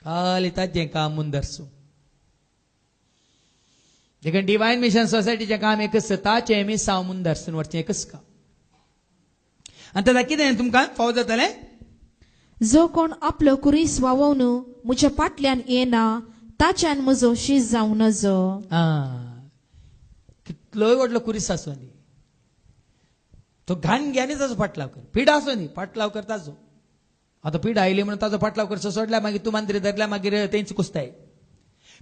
खाली ताचें काम मुंदरसूं. देखून डिवायन मिशन सोसायटीचें काम एकच, ताचें मिसांव मुंदरसून व्हरचें, एकच काम. आनी ताका कितें तुमकां फावो जातलें? जो कोण आपलो कुरीस वावोवन म्हज्या फाटल्यान येना, ताच्यान म्हजो शीस जावं नजो. कितलोय व्हडलो कुरीस आसूं न्ही, तो घाण घ्यानी ताचो पाटलाव कर. पीड आसूं न्ही, पाटलाव कर ताचो. आतां पीड आयली म्हणून ताचो पाटलाव करचो सोडल्यार मागीर तूं मांद्री धरल्यार मागीर तेंच कुसताय.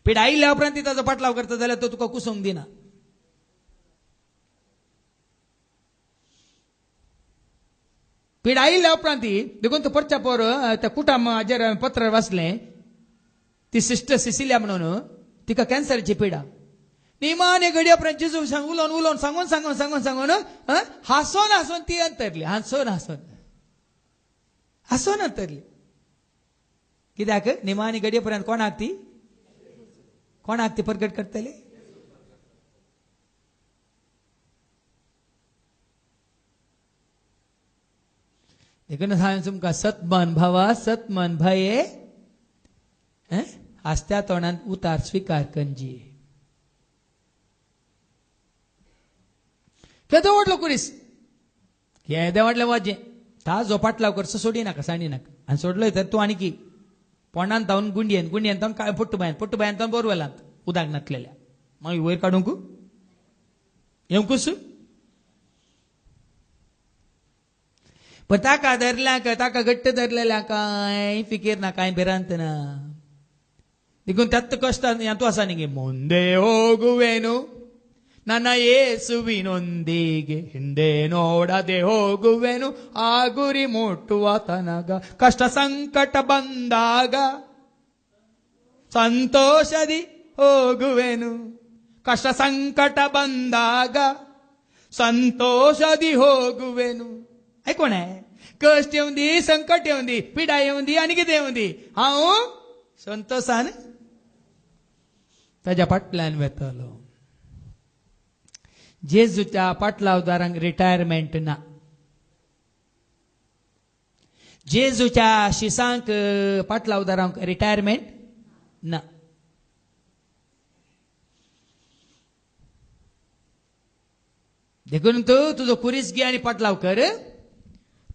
पीड आयिल्ल्या उपरांत ताचो पाटलाव करता जाल्यार तो तुका कुसोंक दिना. पीड आयिल्ल्या उपरांत देखून तो परच्या पोर त्या कुटाम हाजेर पत्र वाचलें. ती सिस्टर सिसिलिया म्हणून, तिका कॅन्सराची पिडा. निमाणे घडये पर्यंत जेजू उलोवन उलोवन सांगून सांगून सांगून सांगून हांसोन हांसोन ती अंतरली. हांसोन हांसोन हांसोन अंतरली. कित्याक? निमाणे घडये पर्यंत कोणाक ती प्रगट करतली? देखून हांवें तुमकां सतमन भावा सतमन भये आस्त्या तोंडान उतार स्विकार करची. केदो व्हडलो कुरीस, केदें व्हडलें वाजें. ता जो पाटलाव करचो सोडी नाका, सांडी नाका. आनी सोडलोय तर तूं आनी पोंडान तावन गुंडयेन, गुंडयेन तावन काय पट्टुबायन तावन बोरवेलांत उदक नातलेल्या मागीर वयर काडूंक येवंकूच. पण ताका धरल्याक, ताका घट्ट धरलेल्या कांय फिकीर ना, कांय भिरांत ना. देखून त्यात कष्ट तूं आसा न्ही गे. ಮುಂದೆ ಹೋಗುವೆನು ನನ್ನ ಯೇಸುವಿನೊಂದಿಗೆ, ಹಿಂದೆ ನೋಡದೆ ಹೋಗುವೆನು ಆ ಗುರಿ ಮುಟ್ಟುವ ತನಕ. ಕಷ್ಟ ಸಂಕಟ ಬಂದಾಗ ಸಂತೋಷದಿ ಹೋಗುವೆನು. ಕಷ್ಟ ಸಂಕಟ ಬಂದಾಗ ಸಂತೋಷದಿ ಹೋಗುವೆನು. ऐकोणे कष्ट येऊन दी, संकट येऊन दी, पिडा येऊन दी, आनी कितें येऊन दी, हांव संतोषान ताच्या फाटल्यान वेतलो. जेजूच्या पाटलावदारांक रिटायरमेंट ना. जेजूच्या शिसांक पाटला उदारांक रिटायरमेंट ना. देखून तू तुझो कुरीस घे आणि पाटलाव कर.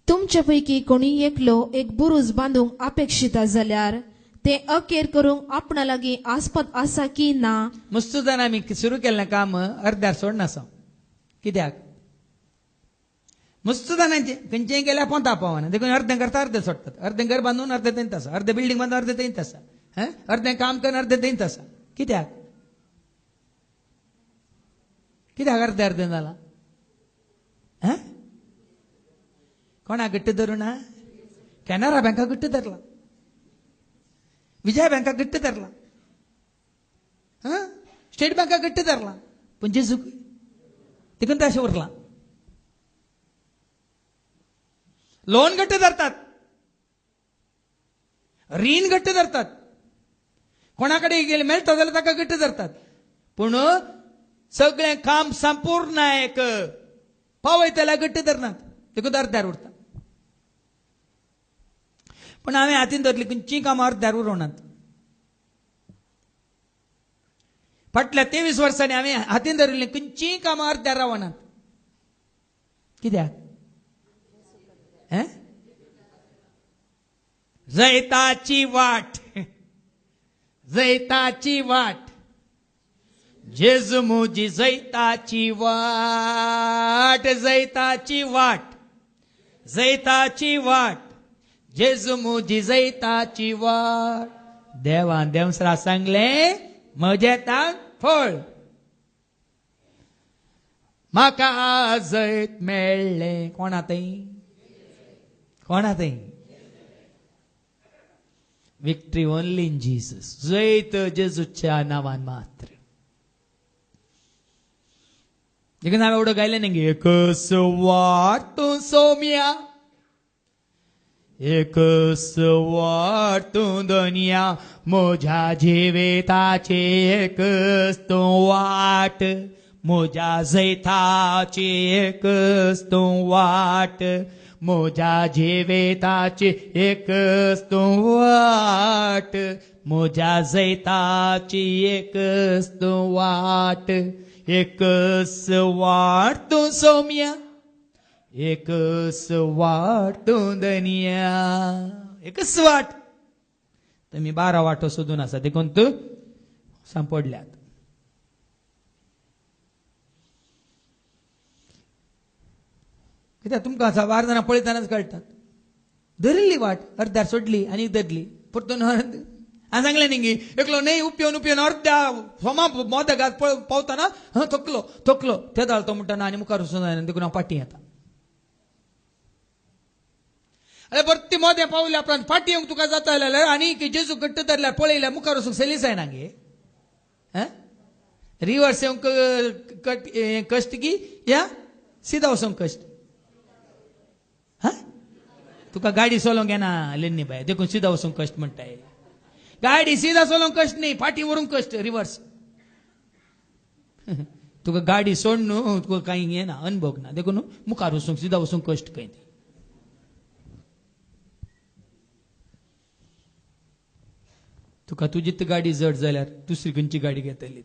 तुमच्यापैकी कोणी एकलो एक बुरूज बांदूंक अपेक्षित जाल्यार ते अखेर करूंक आपणा लागीं आस्पद आसा की ना. मुस्तुदान आम्ही सुरू केलें काम अर्ध्यार सोडना सो. कित्याक मुस्तुदानांचे खंयचेय केल्यार पोंता पावना. देखून अर्धे करता अर्धे सोडतात. अर्धे घर बांदून अर्धे तेंत आसा. अर्धे बिल्डींग बांदून अर्धे तेंत आसा. अर्धे काम करून अर्धे तेंत आसा. कित्याक कित्याक अर्धे अर्धे जाला. कोणा गट्ट धरुना. कॅनरा बँका गट्ट धरला. विजया बँका गट्ट धरला. स्टेट बँका गट्ट धरला. पण जेजू तिकून तशें उरला. लोन गट्ट धरतात. रीण गट्ट धरतात. कोणाकडे गेले मेळटा जाल्यार ताका गट्ट धरतात. पूण सगळें काम संपूर्ण एक पावयतल्या गट्ट धरनात. देखून अर्ध्यार उरता. पण हांवें हातीन धरली खंयचीं कामां अर्ध्यार उरोवनात. फाटल्या 23 वर्सांनी हांवें हातीन धरिल्लीं खंयचीं कामां अर्ध्यार रावनात. कित्याक जैताची वाट. जैताची वाट. जेजू मुजी जैताची वाट. जैताची वाट. जैताची वाट. जेजू मुजी जैताची वाट. देवान देवसरा सांगले म्हजे तांग फळ. म्हाका जैत मेळ्ळे. कोणा थंय. कोणा थंय. Victory only in Jesus. जैत जेजूच्या नावान मात्र. देखून हांवें एवढं गायलें न्ही. एकच वाट तूं सोम्या. एकच वाट तूं दुनिया. म्हज्या जिविताची एकच तूं वाट. म्हज्या जैताची एकच तूं वाट. म्हज्या जिविताची एकच तूं वाट. म्हज्या जैताची एकच तूं वाट. एकच वाट तूं सोम्या. एकच वाट तूं दुनिया. एकच वाट. तुम्ही 12 वाटो सोदून आसा. देखून तू सांपडल्यात. कित्याक तुमकां 12 जाणां पळयतानाच कळटात. धरिल्ली वाट अर्ध्यार सोडली आनी धरली. परतून हांवें सांगलें न्ही एकलो न्हय उपयोन उपयोन अर्ध्या सोमा मोदगात पावतना थकलो थकलो ते धाडतो म्हणटा आनी मुखार वचून जायना. देखून हांव फाटीं येता. अरे परती मोदें पावले आपणान फाटीं येवंक तुका जाता जाल्यार आनी जेजू गट्ट धरल्यार पळयल्यार मुखार वचूंक सलीस जायना गे. रिवर्स येवंक कश्ट की या सीधा वचोंक कश्ट. तुका गाडी चलोवंक येना लेन्नी बाय. देखून सीधा वचोंक कश्ट म्हणटाय. गाडी सीधा चलोवंक कश्ट न्ही फाटीं व्हरूंक कश्ट. रिवर्स. तुका गाडी सोड न्हू तुका कांय येना अनुभव ना. देखून मुखार वचोंक सीधा वचोंक कश्ट खंय. तुका तुजीच गाडी जड जाल्यार दुसरी खंयची गाडी घेतली.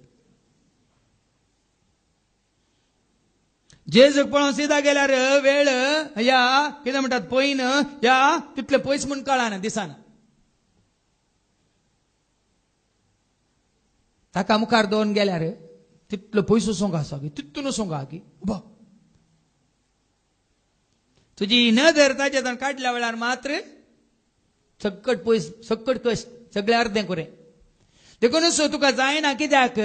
जेजूक पळोवन सीधा गेल्यार वेळ या कितें म्हणटात पयन या तितले पयस म्हूण कळना दिसाना. ताका मुखार दवरून गेल्यार तितलो पयस वचोंक आसा की तितून वचोंक आहा की उबा. तुजी न धरताचे काडल्या वेळार मात्र सक्कट पयस सक्कट कश्ट सगळें अर्धें करें. देखून तुका जायना. कित्याक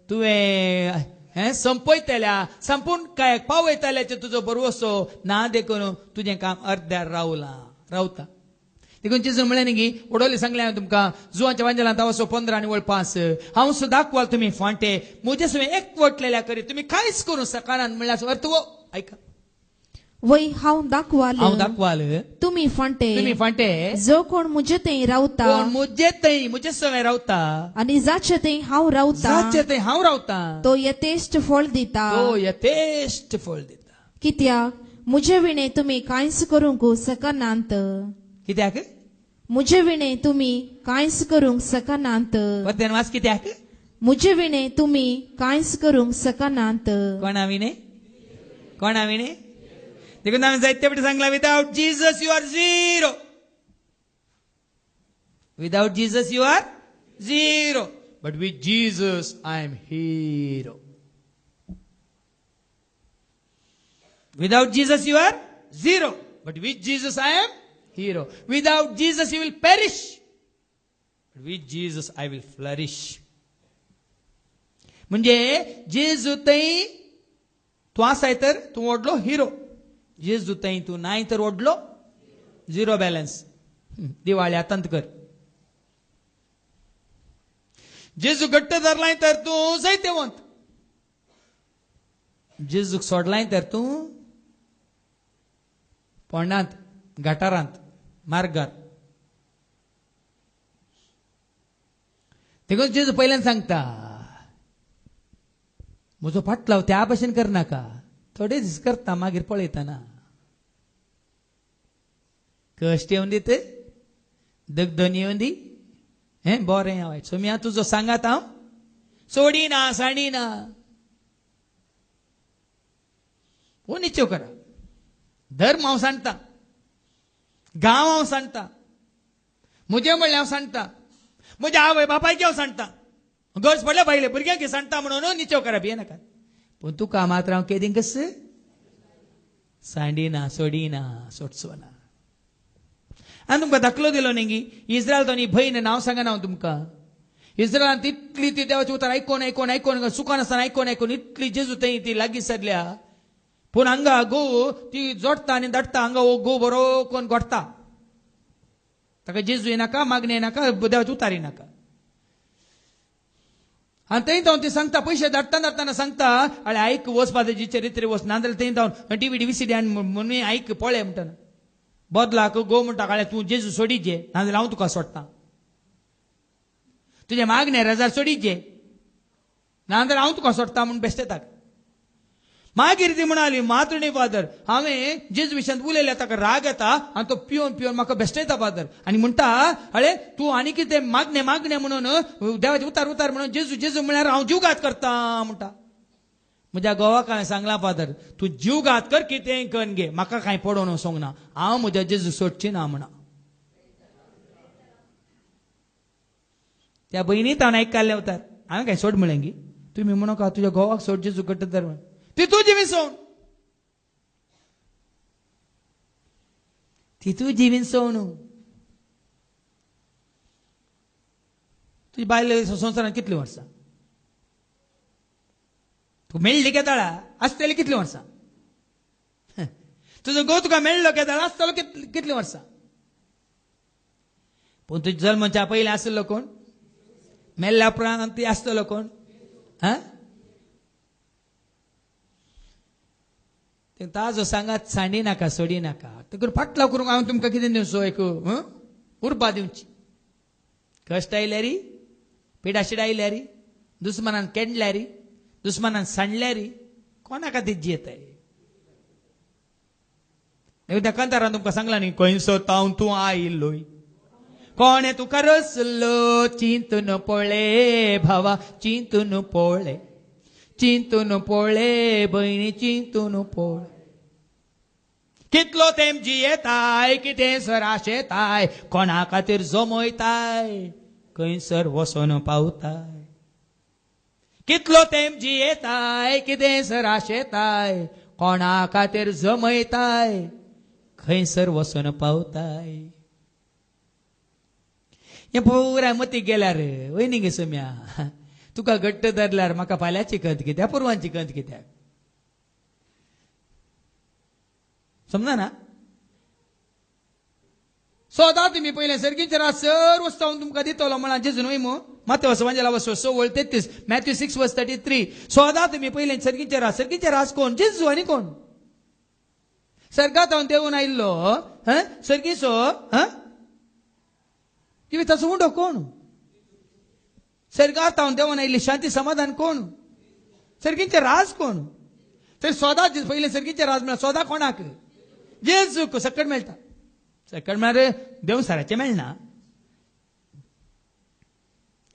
तुवें संपयतल्या संपूर्ण काय पावयतल्याचे तुजो भरवसो ना. देखून तुजें काम अर्ध्यार रावता. देखून जेजून म्हळें न्ही की वडोली सांगलें हांवें तुमकां जुवांच्या वांजेलांत वचो 15 आनी वळ 5. हांव सुद्दां दाखवाल तुमी फांटे म्हजे सुवें एकवटलेल्या करी तुमी कांयच करूं सकाळान म्हणल्यार अर्थ ऐका. वय हांव दाखवाल. तुमी तुम्ही फांटे. जो कोण मुजे थंय रावता. कोण मुजे थंय मुजे सवय रावता. आनी जाचे थंय हांव रावता. तो यथेश्ट फळ दिता. तो यथेश्ट फळ दिता. कित्याक मुझे विणे तुम्ही कांयच करूंक सकनांत कित्याक मुझे विणे तुम्ही कांयच करूंक सकनांत परतेन वाच कित्याक मुझे विणे तुम्ही कांयच करूंक सकनांत कोणा विणे देखून आम्ही जायते फावटी सांगला without Jesus you are zero. Without Jesus you are zero, but with Jesus I am hero. Without Jesus you are zero, but with Jesus I am hero. Without Jesus you will perish, but with Jesus I will flourish. म्हणजे जेजू थंय तू आसाय तर तू ओडलो हिरो, जेजू थंय तू नाही तर ओडलो झिरो बॅलन्स. दिवाळी आतांत कर. जेजू घट्ट धरलाय तर तू जैतेवंत, जेजूक सोडलाय तर तू पोंडांत गटारांत मार्गार. देखून जेजू पहिल्यान सांगता म्हजो फाटलाव त्या भाशेन करनाका, थोडे दीस करता मागीर पळयतना. कश्ट येवन दी ते दगदन येवन दी हें बरें हांव सो मी तुजो सांगात हांव सोडिना सांडिना. हो निच्यो करा. धर्म हांव सांडटा, गांव हांव सांडटा, म्हजें म्हणलें हांव सांडटा, म्हज्या आवय बापायक हांव सांडटा, गरज पडल्या भायले भुरग्यांक सांडटा म्हणून निच्यो करप हें नाका. पूण तुका मात्र हांव केदीं कस सांडिना सोडिना सोडचो ना. हांवें तुमकां दाखलो दिलो न्ही इस्रायल तो न्ही भयण नांव सांगना हांव तुमकां. इस्रायलांत इतली ती देवाची उतर आयकोन आयकोन आयकोन सुखान आसतना आयकोन आयकोन इतली जेजू थंय ती लागीं सरल्या. पूण हांगा घोव ती जोडटा आनी धाडटा, हांगा हो घोव बरो कोण घोडटा. ताका जेजू येनाका, मागणी येनाका, देवाची उतार येनाका. आनी थंय जावन ती सांगता पयशे धाडटाना सांगता अळे आयक वचपाचें रित्री वच नाजाल्यार थंय जावन DVD VCD आनी म्हणून आयक पळय म्हणटाना. बदलाक गो म्हणटा काळे तूं जेजू सोडीचे नाजाल्यार हांव तुका सोडटा. तुजे मागणे रजार सोडीचे नाजाल्यार हांव तुका सोडटा म्हणून बेश्टेताक. मागीर ती म्हणाली मातृणी फादर हांवें जेजू विशयांत उलयलें ताका राग येता आनी तो पिवन पिवन म्हाका बेश्टयता फादर. आनी म्हणटा अळे तूं आनी कितें मागणे मागणे म्हणून देवाचे उतार उतार म्हणून जेजू जेजू म्हळ्यार हांव जीवघात करता म्हणटा. म्हज्या घोवाक हांवें सांगलां फादर तूं जीवघात कर कितेंय कर गे म्हाका कांय पडोवन वचोंक ना, हांव म्हज्या जेजू सोडची ना म्हणा. त्या भयणीत हांवें आयकल्लें उतार हांवें काय सोड म्हळें गे. तुमी म्हणोका तुज्या घोवाक सोड जेजू घट्ट धर म्हण. ती तुजी विसवण, ती तुजी विसवण. तुजी बायल संवसारांत कितलीं वर्सां तूं मेळ्ळी केदाळा आसतली कितलीं वर्सां. तुजो घोव तुका मेळ्ळो केदाळा आसतलो कितलीं वर्सां. पूण तुज्या जल्माच्या पयलीं आसलो कोण, मेल्ल्या उपरांत ती आसतलो कोण. ताजो सांगात सांडी नाका सोडी नाका. देखून फाटला करूंक हांव तुमकां कितें दिवचो एक उर्बा दिवची. कश्ट आयल्यार पिडाशिड आयल्यार दुस्मानान केंडल्यार दुस्मानान सांडल्यार कोणा खातीर जियेताय. त्या कंतारान तुमकां सांगला न्ही खंयसो तावन तूं आयिल्लोय कोणे तुका रचलो चिंतून पळय भावा चिंतून पळय चिंतून पळय भयणी चिंतून पळय. कितलो तेंप जियेताय कितें सर आशेताय कोणा खातीर जमयताय खंयसर वचोन पावताय. कितलो तेंप जियेताय कितें सर आशेताय कोणा खातीर जमयताय खंयसर वचोन पावताय. हे पुराय मतीक गेल्यार वयनी गे सोम्या तुका घट्ट धरल्यार म्हाका फाल्यांची कंत कित्याक पुरवांची कंत कित्याक समजा ना. सदां तुमी पयलें सर्गीचे रास सर वस्तू हांव तुमकां दितलो म्हणान जेजून वयमो मातेवस वांजेला वस 16:33 मॅथ्यू 6:33. सदां तुमी पयलें सर्गीचे रास कोण जेजू आनी कोण. सर्गात हांव देवून आयिल्लो सर्गीचो कितें ताचो उंडो कोण. सर्गात हांव देवून आयिल्ली शांती समाधान कोण. सर्गींचे राज कोण. तर सोदा पहिले सर्गीचे राज मेळा सोदा कोणाक जेजूक सकट मेळटा सकट म्हळ्यार देवसाराचे मेळना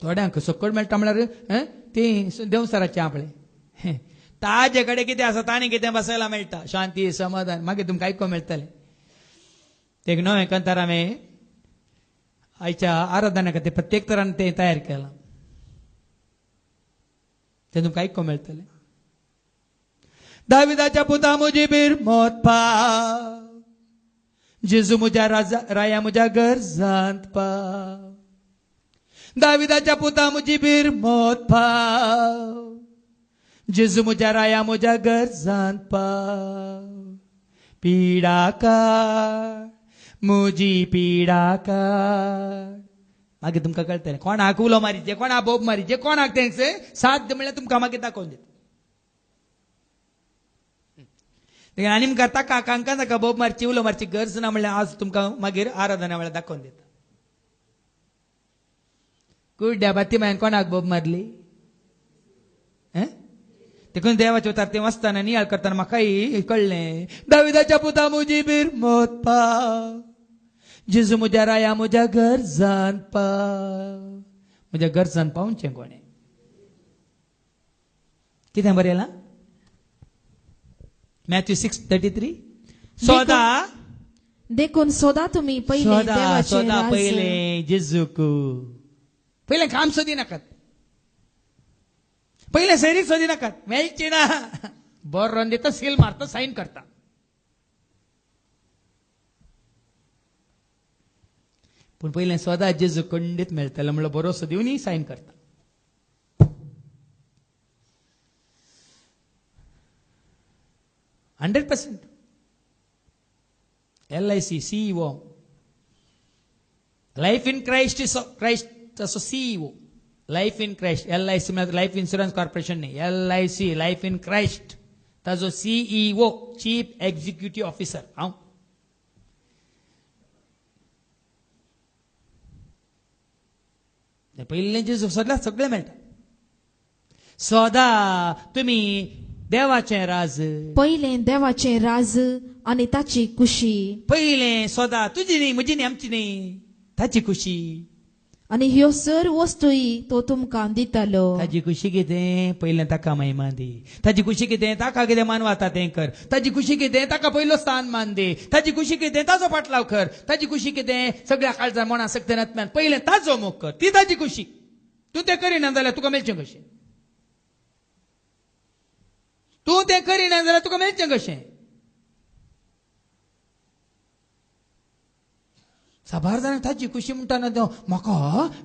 थोड्यांक सकट मेळटा म्हळ्यार ते देवसाराचे आपले ताजे कडेन कितें आसा ताणें कितें बसायला मेळटा शांती समाधान मागीर तुमकां आयको मेळटलें ते नवें कंतार हांवें आयच्या आराधना खातीर प्रत्येक तरान तें तयार केलां तें तुमकां आयको मेळटलें दाविदाच्या पुता मुजीबीर मोत पाव जेजू म्हज्या राया म्हज्या गरजांत पाव दाविदाच्या पुता मुजीबीर मोत पाव जेजू म्हज्या राया म्हज्या गरजांत पाव पिडा काड म्हजी पिडा काड मागीर तुमकां कळटलें कोणाक उलो मारीचे कोणाक बोब मारीचे कोणाक तेंचे साध्य म्हणल्यार तुमकां मागीर दाखोवन दिता आनी मुखार ताका कांका ताका बोब मारची उलो मारची गरज ना म्हणल्यार आज तुमकां मागीर आराधना वेळार दाखोवन दिता कुड्ड्या बाती मायन कोणाक बोब मारली देखून देवाचे उतार ते वाचताना नियाळ करताना म्हाकाय कळ्ळें दाविदाच्या पुता मुजीबीर मोत पाव जेजू म्हज्या राया म्हज्या गरजांत पाव म्हज्या गरजांत पावचें कोणें कितें बरयलां मॅथ्यू 6:33 सोदा देखून सोदा तुम्ही पहिले सोदा देवाचे सोदा राज पहिले जेजूक पहिले काम सोदी नाकात पहिले सैरीक सोदी नाकात मेळची ना बरो रन दिता सील मारता साईन करता पूण पहिले सोदा जेजू खंडीत मेळटलें म्हणल्यार बरोसो दिवन साईन करता %100 LIC CEO life in Christ असो CEO life in Christ LIC म्हणजे लाईफ इन्शुरन्स कॉर्पोरेशन न्ही LIC लाईफ इन क्राइस्ट ताजो CEO चीफ एक्झिक्युटिव्ह ऑफिसर हांव पहिले जेजू सगळ्या सगळें मेळटा सोदा तुमी देवाचें राज पहिले देवाचे राज आणि ताची खुशी पहिले सोदा तुजी न्ही म्हजी न्ही आमची न्ही ताची खुशी आणि ह्यो सर वस्तूय तो तुमकां दितलो ताजी खुशी कितें पयलें ताका महिमा दी ताजी खुशी कितें ताका कितें मानवाता तें कर ताजी खुशी कितें ताका पयलो स्थान मान दे ताजी खुशी कितें ताजो पाटलाव कर ताजी खुशी कितें सगळ्या काळजान मना सक्तीन आत्म्यान पयलें ताजो मोग कर ती ताजी खुशी तूं तें करिना जाल्यार तुका मेळचें कशें तूं तें करिना जाल्यार तुका मेळचें कशें साबार जाणां ताजी खुशी म्हणटाना म्हाका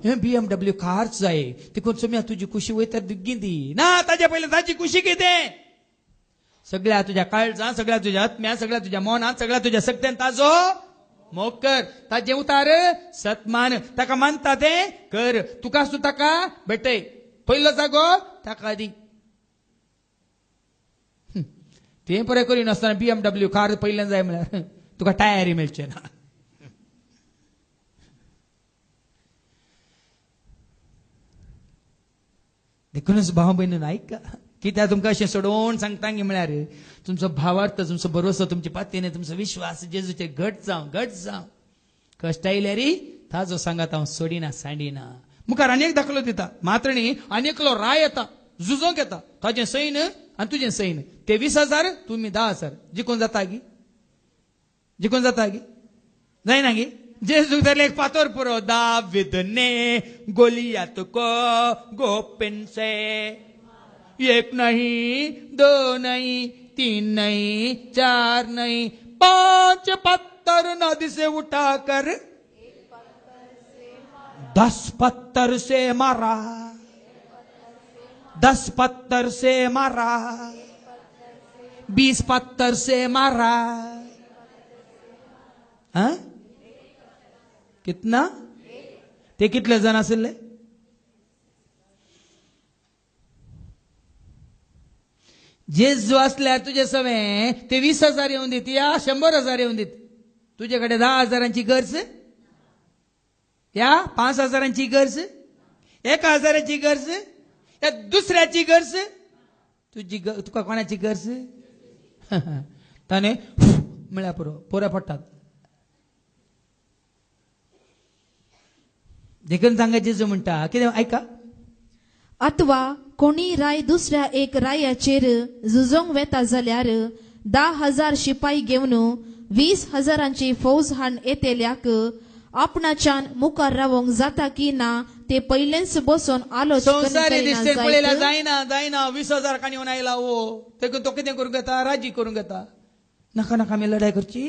BMW कार जाय देखून सोम्या तुजी खुशी वयता दुग्गी दी ना ताजे पयलें ताजी खुशी कितें सगळ्या तुज्या काळजांत सगळ्या तुज्या आत्म्यात सगळ्या तुज्या मनांत सगळ्या तुज्या सक्त्यान ताजो मोग कर ताजे उतार सत्मान ताका मानता तें कर तुका सुद्दां ताका भेटय पयलो जागो ताका दी तें बरें करिनासतना BMW कार पयलें जाय म्हळ्यार तुका टायरी मेळचे ना देखूनच भाव भयणीन आयका कित्याक तुमकां अशें सोडोवन सांगता म्हळ्यार तुमचो भावार्थ तुमचो भरोसो तुमचे पातीन तुमचो विश्वास जेजूचे घट जावं कश्ट आयल्यार ताजो सांगात हांव सोडिना सांडिना मुखार आनी एक दाखलो दिता मात्र न्ही आनी एकलो राय येता झुजोंक येता ताजें सैन आनी तुजें सैन ते 20,000 तुमी 10,000 जिखून जाता गी जायना गी जेजू धरले एक पातोर पुरो दावीद ने गोलियात को गोपिन से एक नहीं दो नहीं तीन नहीं चार नहीं 5 पत्थर नदी से उठाकर 10 पत्थर से मारा 10 पत्थर से मारा 20 पत्थर से मारा हाँ कितना ते कितले जण आसले जेजू असल्यार तुझे सवे ते 20,000 येऊन दित या 100,000 येऊन दित तुझ्याकडे 10,000ची गरज या 5,000ची गरज 1,000ची गरज या दुसऱ्याची गरज तुझी तुका कोणाची गरज ताणे म्हळ्यार पुरो पोऱ्या पडटात. देखून सांगायचे जो म्हणटा कितें ऐका, अथवा कोणी राय दुसऱ्या एक रायाचेर झुजोंक वेता जाल्यार 10,000 शिपाई घेवन 20,000 फौज हाड येतेल्याक आपणाच्यान मुखार रावंक जाता की ना ते पयलेच बसून संवसारी दिश्टेन पळयल्यार आलोचना जायना 20,000 काणी येवन आयला देखून तो कितें करूंक येता, राजी करूंक येता. नाका नाका आमी लढाई करची,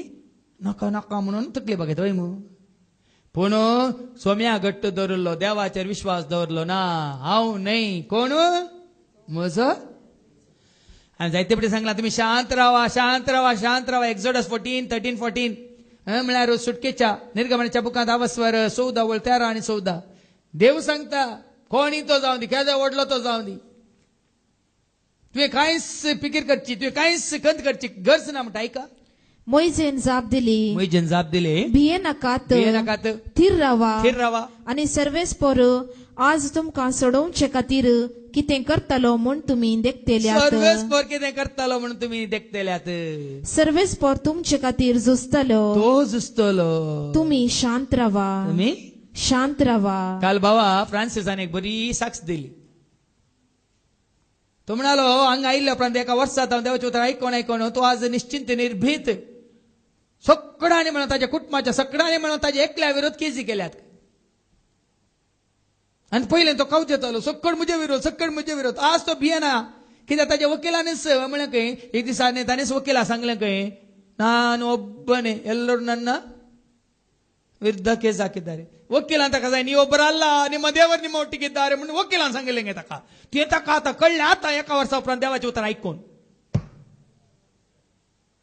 नाका नाका म्हणून तकली बघयता वय मू. पूण सोम्या घट्ट दवरलो, देवाचेर विश्वास दवरलो ना. हांव न्हय, कोण म्हजो. आनी जायते पटी सांगला तुम्ही शांत रावा शांत रावा शांत रावा. एक्झोडस 14:13-14 म्हळ्यार सुटकेच्या निर्गमनाच्या बुकांत 13 आणि 14 देव सांगता कोणी तो जावं दी, केदो व्हडलो तो जावं दी, तुवें कांयच फिकीर करची, तुवें कांयच खंत करची गरज ना म्हणटा. ऐका, मोइजेन जाप दिली, मोइजेन जाप दिले, भिये नाकात, थीर रावा आणि सर्वेस्पर आज तुमकां सोडोवचे खातीर कितें करतलो म्हूण तुमी देखतेल्यात. सर्वेस्पर कितें करतलो म्हूण तुमी देखतेल्यात. सर्वेस्पर तुमचे खातीर झुजतलो, तो झुजतलो. तुम्ही शांत रावा, तुमी शांत रावा. काल बाबा फ्रांसिसान एक बरी साक्ष दिली. तो म्हणालो हांगा आयिल्ल्या उपरांत एका वर्सात हांव देवाचें उतर आयकोन तो आज निश्चिंत निर्भीत सगळ्यांनी म्हणून ताच्या कुटुंबाच्या सगळ्यांनी म्हणून ताच्या एकल्या विरोध केसी केल्यात. आणि पहिले तो कावच येतालो सक्कड म्हजे विरोध. आज तो भियेना कित्याक ताच्या वकिलांनीच म्हळें खंय एक दिसांनी ताणेच वकिला सांगलें खंय ನಾನು ಒಬ್ಬನೇ ಎಲ್ಲರೂ ನನ್ನ ವಿರುದ್ಧ ಕೇಸ್ ಹಾಕಿದ್ದಾರೆ. ವಕೀಲ ಅಂತ ಕಸ ನೀವು ಒಬ್ಬರಲ್ಲ ನಿಮ್ಮ ದೇವರು ನಿಮ್ಮ ಒಟ್ಟಿಗಿದ್ದಾರೆ म्हणून वकिलान सांगलें गे ताका. ते ताका आतां कळ्ळें आतां एका वर्सा उपरांत देवाचें उतर आयकून.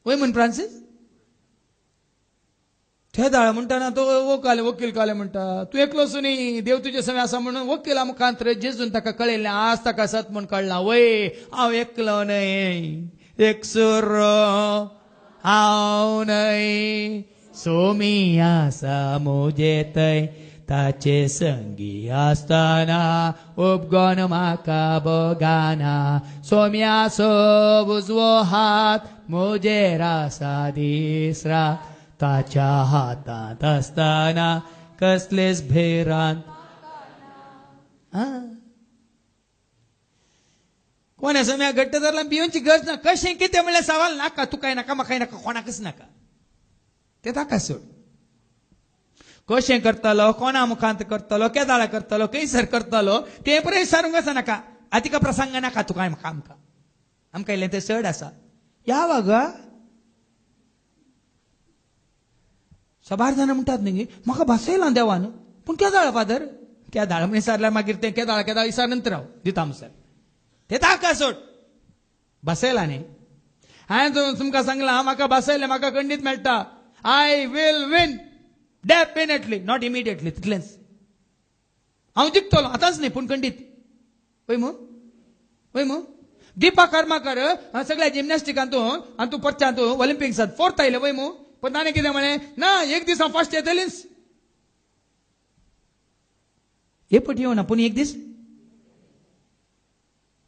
वय म्हण फ्रांसीस ते दाळ म्हणटाना तो वकील काले म्हणटा तूं एकलोच न्ही देव तुजे समें आसा म्हणून वकिला मुखांतर जेजून ताका कळयलें. आज ताका सत म्हूण कळना. वय हांव एकलो न्हय, एकसूर हांव न्हय, सोमी आसा म्हजे थंय, ताचे संगी आसतना उपगोन म्हाका बगाना. सोम्या सो उजवो हात म्हजेर आसा दीस रात, ताच्या हातांत आसतना कसलेच भेरांत. कोण्या सोम्या घट्ट धरला भिवची गरज ना. कशें कितें म्हणल्यार सवाल नाका, तुकाय नाका म्हाकाय नाका कोणाकच नाका. ते ताका सोड. कशें करतलो, कोणा मुखांत करतलो, केदाळा करतलो, खंयसर करतलो ते पळय विचारूंक आसा नाका. आतिका प्रसंग नाका तुकाय म्हाका आमकां इल्लें तें चड आसा. या वागा सबार जाणां म्हणटात न्ही म्हाका बसयलां देवान पूण केदाळ फादर केदाळ म्हण विचारल्यार मागीर तें केदाळ विचार नंतर हांव दिता म्हणसर. ते ताका सोड. बसयला न्ही हांवें तुमकां सांगलां म्हाका बसयलें म्हाका खंडीत मेळटा. I will win definitely not immediately तितलेंच. हांव जिखतलो आतांच न्ही पूण खंडीत. वय मू दीपा कर्माकर सगळ्या जिमनॅस्टिकांतून आनी तूं परत्यांत ऑलिंपिक्सांत 4th आयलें. वय मू पण ताणें कितें म्हळें ना एक दीस हांव फर्स्ट येतलींच. हे पटी येवना पूण एक दीस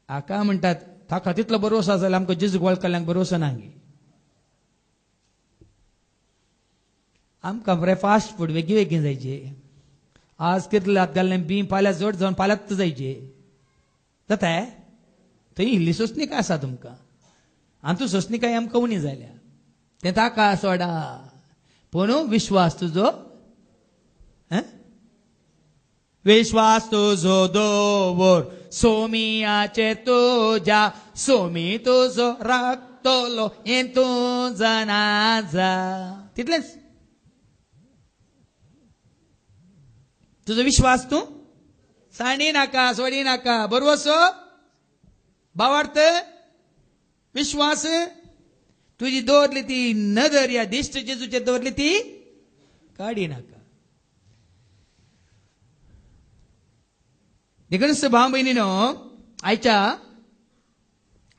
हाका म्हणटात ताका तितलो भरोसा जाल्यार आमकां जेजूक वळखल्यांक भरोसा ना गे. आमकां बरें फास्ट फूड वेगळी जायचे. आज कितल्यात घाललें बी फाल्यां जड जावन फाल्यांत जायचे जाता. थंय इल्ली सोसणीक आसा तुमकां आनी तूं सोसणीकाय आमकां उणी जाल्या. तें ताका सोडा पूण विश्वास तुजो विश्वास तुजो दवर सोमियाचेर तुज्या सोमी तुजो राखतलो हें तूं जाणा जा. तितलेंच. तुजो विश्वास तूं सांडी नाका सोडी नाका. बरोवसो भावार्थ विश्वास तुजी दवरली ती नदर या दिश्ट जेजूचेर दवरली ती काडी नाका. देखून भाव भयणीनो आयच्या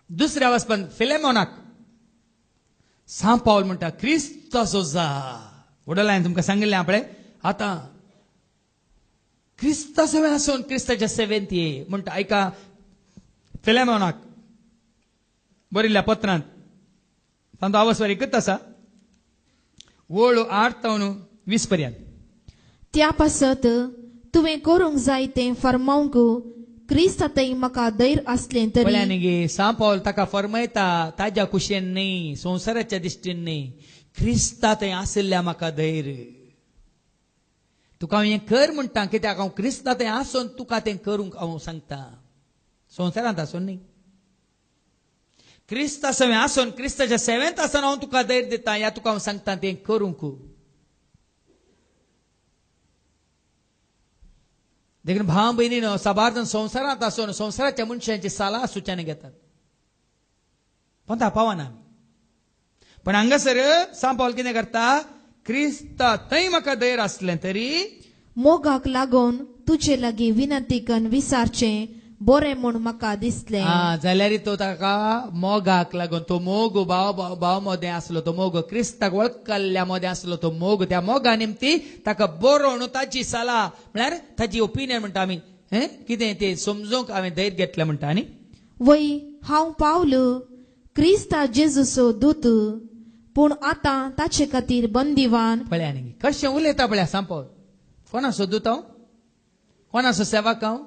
दुसऱ्या वचपान फिलेमोनाक सांव पावल म्हणटा क्रिस्ताचो जा. वडला हांवें तुमकां सांगिल्लें आपणे आतां क्रिस्ता सेवे आसून क्रिस्ताच्या सेवेंत ये म्हणटा. ऐका फिलेमोनाक बरिल्ल्या पत्रांत तांदो आवाज एकच आसा वळू 8-20 पर्यंत. त्या पासत तुवें करूंक जाय तें फर्मावंक क्रिस्तातय म्हाका धैर असलें तरी म्हळ्यार गे सांव पावल ताका फरमायता ताज्या कुशेन न्ही, संवसाराच्या दिश्टीन न्ही, क्रिस्तांत आसल्या म्हाका धैर्य. तुका हांव हें कर म्हणटा कित्याक हांव क्रिस्तांत आसून तुका तें करूंक हांव सांगता. संवसारांत आसून न्ही, क्रिस्ता सवे आसून क्रिस्ताच्या सेवेंत आसून हांव तुका धैर्य दिता. या तुका हांव सांगता तें करूंक. देखीन भाव भयणीनो, सबार संवसारांत आसून संवसाराच्या मनशांची साला सुचाने घेतात, पण ता पावना. पण हांगासर सांव पावल कितें करता, क्रिस्ता थंय म्हाका धैर्य आसलें तरी मोगाक लागून तुजे लागीं विनंती करून विचारचें बरें म्हूण म्हाका दिसलें. जाल्यार तो ताका मोगाक लागून, तो मोग भाव मोदें आसलो, तो मोग क्रिस्ताक वळखल्या मोदें आसलो, तो मोग त्या मोगा निमती ताका बरो न्हू ताची सलाह म्हळ्यार ताची ओपिनियन म्हणटा आमी कितें तें समजूंक हांवें धैर्य घेतलें म्हणटा न्ही. वय हांव पावलो क्रिस्ता जेजूचो दूत, पूण आतां ताचे खातीर बंदिवान. पळया न्ही कशें उलयता पळया सांपव. कोणाचो दूत हांव, कोणाचो सेवक हांव,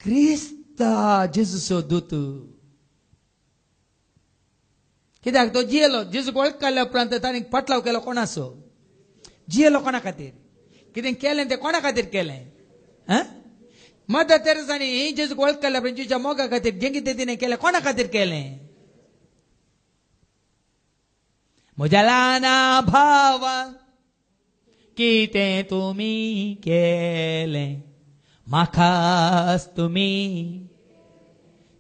क्रिस्ता जेजूचो दूत. कित्याक तो जियेलो, जेजूक वळख काडल्या उपरांत ताणें पटलाव केलो कोणाचो, जियेलो कोणा खातीर, कितें केलें तें कोणा खातीर केलें. मदर तेरेसांनी जेजूक वळख काडल्या उपरांत जेजूच्या मोगा खातीर जें कितें तिणें केलें कोणा खातीर केलें. म्हज्या ल्हाना भावा कितें तुमी केलें म्हाकाच तुमी.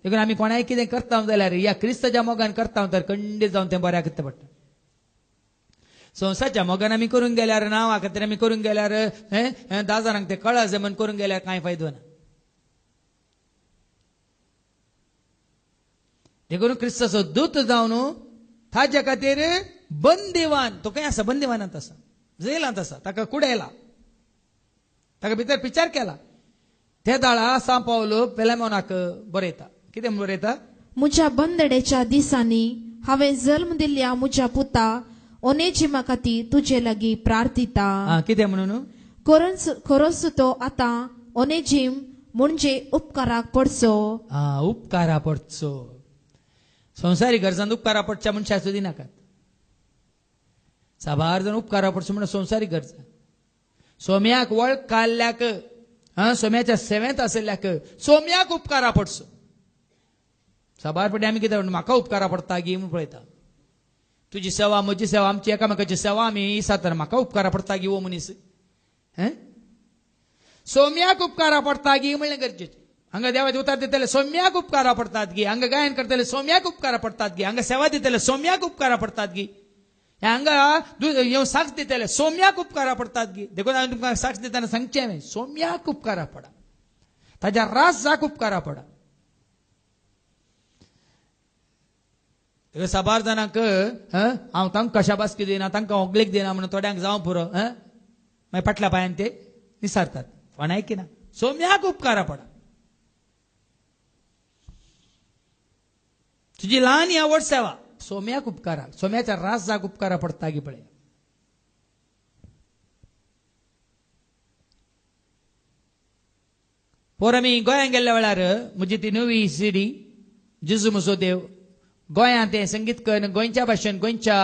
देखून आमी कोणाय कितें करता जाल्यार ह्या क्रिस्ताच्या मोगान करता तर खंडीत जावन तें बऱ्याक येता पडटा. संवसाराच्या मोगान आमी करूंक गेल्यार, नांवा खातीर आमी करूंक गेल्यार, 10,000 ते कळा जमन करूंक गेल्यार कांय फायदो ना. देखून क्रिस्ताचो दूत जावन ताच्या खातीर बंदिवान, तो खंय आसा, बंदिवानांत आसा, जेलांत आसा, ताका कुडयला, ताका भितर पिचार केला. त्या दाळा सांव पावलो पेलेमोनाक बरयता. कितें बरयता, म्हज्या बंदडेच्या दिसांनी हांवें जल्म दिल्ल्या म्हज्या पुता ओनेजिमा खातीर तुजे लागीं प्रार्थिता. कितें म्हणून, खरोच तो आतां ओनेजिम म्हणजे उपकाराक पडचो. उपकारा पडचो. संवसारी गरजांत उपकारा पडच्या मनशाक सुद्दां नाकात. साबार जण उपकारा पडचो म्हणून संवसारी गरजा. सोम्याक वळख काडल्याक, सोम्याच्या सेवेंत आसल्याक सोम्याक उपकारा पडचो. साबार पटी आमी कितें म्हणटा, म्हाका उपकारा पडटा गी म्हूण पळयता. तुजी सेवा, म्हजी सेवा, आमची एकामेकाची सेवा आमी इसातर म्हाका उपकारा पडटा गी वो मनीस. सोम्याक उपकारा पडटा गी म्हणलें गरजेचें. हांगा देवाचे उतार दितले सोम्याक उपकारा पडटात गी, हांगा गायन करतले सोम्याक उपकारा पडटात गी, हांगा सेवा दितले सोम्याक उपकारा पडटात गी, हांगा येवन साक्ष दितले सोम्याक उपकारा पडटात गी. देखून हांवें तुमकां साक्ष दितना सांगचें हांवें, सोम्याक उपकारा पडा, ताज्या राजाक उपकारा पडा. साबार जाणांक हांव तांकां शाबासकी दिना, तांकां ओगलेक दिना म्हणून थोड्यांक जावं पुरो, मागीर फाटल्या पांयान ते निसारतात. पण आयकिना, सोम्याक उपकारा पडा. तुजी ल्हान ही आवड सेवा सोम्याक उपकारा, सोम्याच्या राजाक उपकारा पडटा गी पळय. पोर आमी गोंयांत गेल्ल्या वेळार म्हजी ती नवी सीडी जेजू म्हजो देव गोंयांत तें संगीत करून गोंयच्या भाशेन गोंयच्या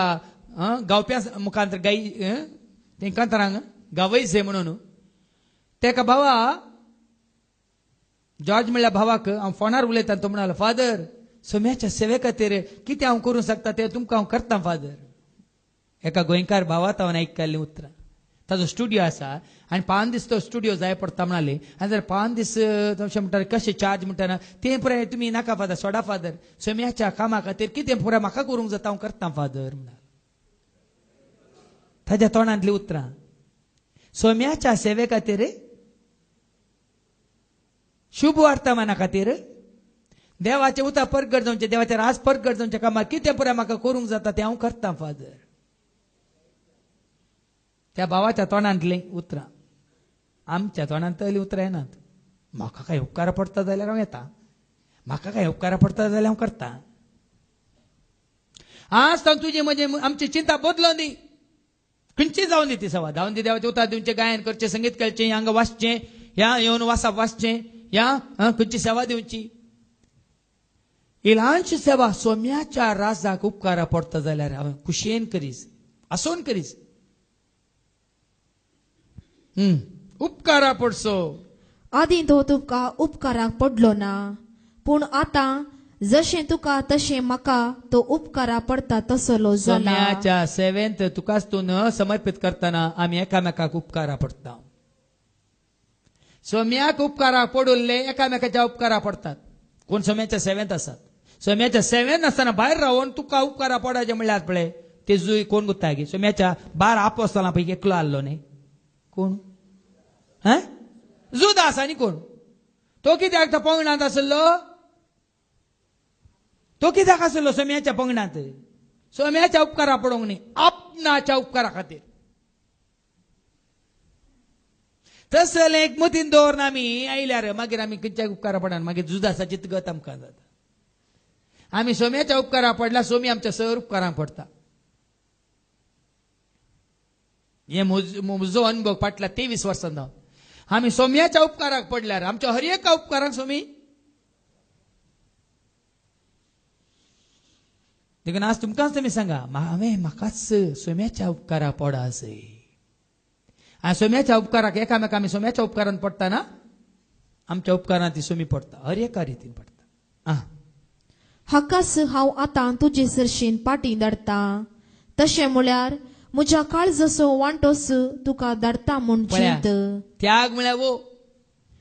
गावप्या मुखांतर गाई तें कांतरांक गावयचे म्हणून तेका भावा जॉर्ज म्हणल्या भावाक हांव फोनार उलयता. तो म्हणालो, फादर सोम्याच्या सेवे खातीर कितें हांव करूंक शकता तें तुमकां हांव करता फादर. एका गोंयकार भावात हांवें आयकल्लीं उतरां. ताजो स्टुडिओ आसा आनी 5 दीस तो स्टुडिओ जाय पडटा म्हणाले. आनी जर 5 दीस तशें म्हणटा कशें चार्ज म्हणटा तें पुराय तुमी नाका फादर, सोडा फादर, सोम्याच्या कामा खातीर कितें पुराय म्हाका करूंक जाता हांव करता फादर म्हणाल. ताज्या तोंडांतलीं उतरां. सोम्याच्या सेवे खातीर, शुभ वर्तमाना खातीर, देवाचे उतार परगट जावचे, देवाचे राज परगट जावचे कामार कितें पुराय म्हाका करूंक जाता तें हांव करता फादर. त्या भावाच्या तोंडांतलीं उतरां. आमच्या तोंडांत तली उतरां येनात. म्हाका काय उपकार पडटा जाल्यार हांव येता, म्हाका काय उपकार पडटा जाल्यार हांव करता. आज तर तुझी म्हणजे आमची चिंता बदलून दी खंयची जाऊन दी ती सवा जाऊन दी देवाचे उतार दिवचे गायन करचे संगीत खेळचे हांगा वाचचे ह्या येवन वासाप वाचचे ह्या खंयची सेवा दिवची ही ल्हानशी सेवा सोम्याच्या राजाक उपकारा पडता जाल्यार हांवें खुशयेन करीस आसोन करीस उपकारा पडसो आदी तो तुका उपकाराक पडलो ना पूण आतां जशें तुका तशें म्हाका तो उपकारा पडता तसलो जाला सोम्याच्या सेवेंत तुकाच तू न समर्पित करतना आमी एकामेकाक उपकारा पडटा सोम्याक उपकारा पडुल्ले एकामेकाच्या उपकारा पडतात कोण सोम्याच्या सेवेंत आसात सोम्याच्या सेवेंत नासतना भायर रावून तुका उपकारा पडायचे म्हणल्यार पळय ते जुय कोण गुत्ता गे सोम्याच्या 12 आपोस्तलां पैकी एकलो आसलो न्ही कोण जुदास आनी कोण तो कित्याक पंगडांत आसलो तो कित्याक आसलो सोम्याच्या पंगडांत सोम्याच्या उपकारा पडोंक न्ही आपणाच्या उपकारा खातीर तसले एक मतीन दवरून आमी आयल्यार मागीर आमी खंयच्याय उपकारा पडना मागीर जुदासाची गत आमकां जाता आमी सोम्याच्या उपकारा पडल्यार सोमी आमच्या सर उपकारांक पडटा हे म्हजो अनुभव फाटल्या 23 वर्सां जावन आमी सोम्याच्या उपकाराक पडल्यार आमच्या हर एका उपकाराक सोमी देखून आज तुमकांच तुमी सांगा हांवें म्हाकाच सोम्याच्या उपकारा पडा अशें आनी सोम्याच्या उपकाराक एकामेक आमी सोम्याच्या उपकारान पडटाना आमच्या उपकारान ती सोमी पडटा हर एका रितीन पडटा हाकास हांव आतां तुजे सरशीन पाटी धाडटां तशें म्हळ्यार म्हज्या काळजाचो वांटोस तुका धाडटा म्हूण चिंत त्याग म्हळ्यार वो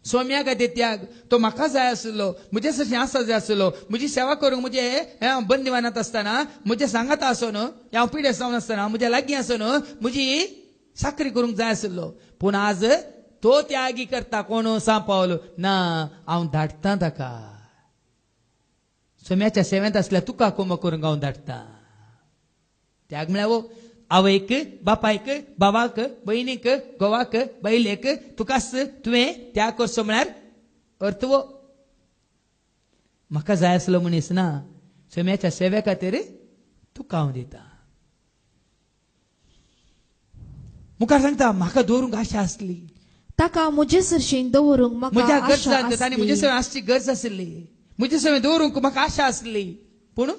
सोम्या खातीर त्याग तो म्हाका जाय आसलो म्हजे सरशी आसा जाय आसलो म्हजी सेवा करूंक म्हजे बंदिवानांत आसतना म्हजे सांगाता आसून हांव पिडे जावन आसतना म्हज्या लागीं आसून म्हजी साखरी करूंक जाय आसलो पूण आज तो त्यागी करता कोण सांपावलो ना हांव धाडटां ताका सोम्याच्या सेवेंत असल्यार तुका कोम करूंक हांव धाडटां त्याग म्हळ्यार वो आवयक बापायक बाबाक भयणीक घोवाक बायलेक तुकाच तुवें त्याग करचो म्हळ्यार अर्थ वो म्हाका जाय आसलो मनीस ना सोम्याच्या सेवे खातीर तुका हांव दिता मुखार सांगता म्हाका दवरूंक आशा आसली ताका म्हजे सरशीन दवरूंक म्हज्या म्हाका गरजांत आशा आनी म्हजे आसली. सवय आसची गरज आसली म्हजे सवय दवरूंक म्हाका आशा आसली पूण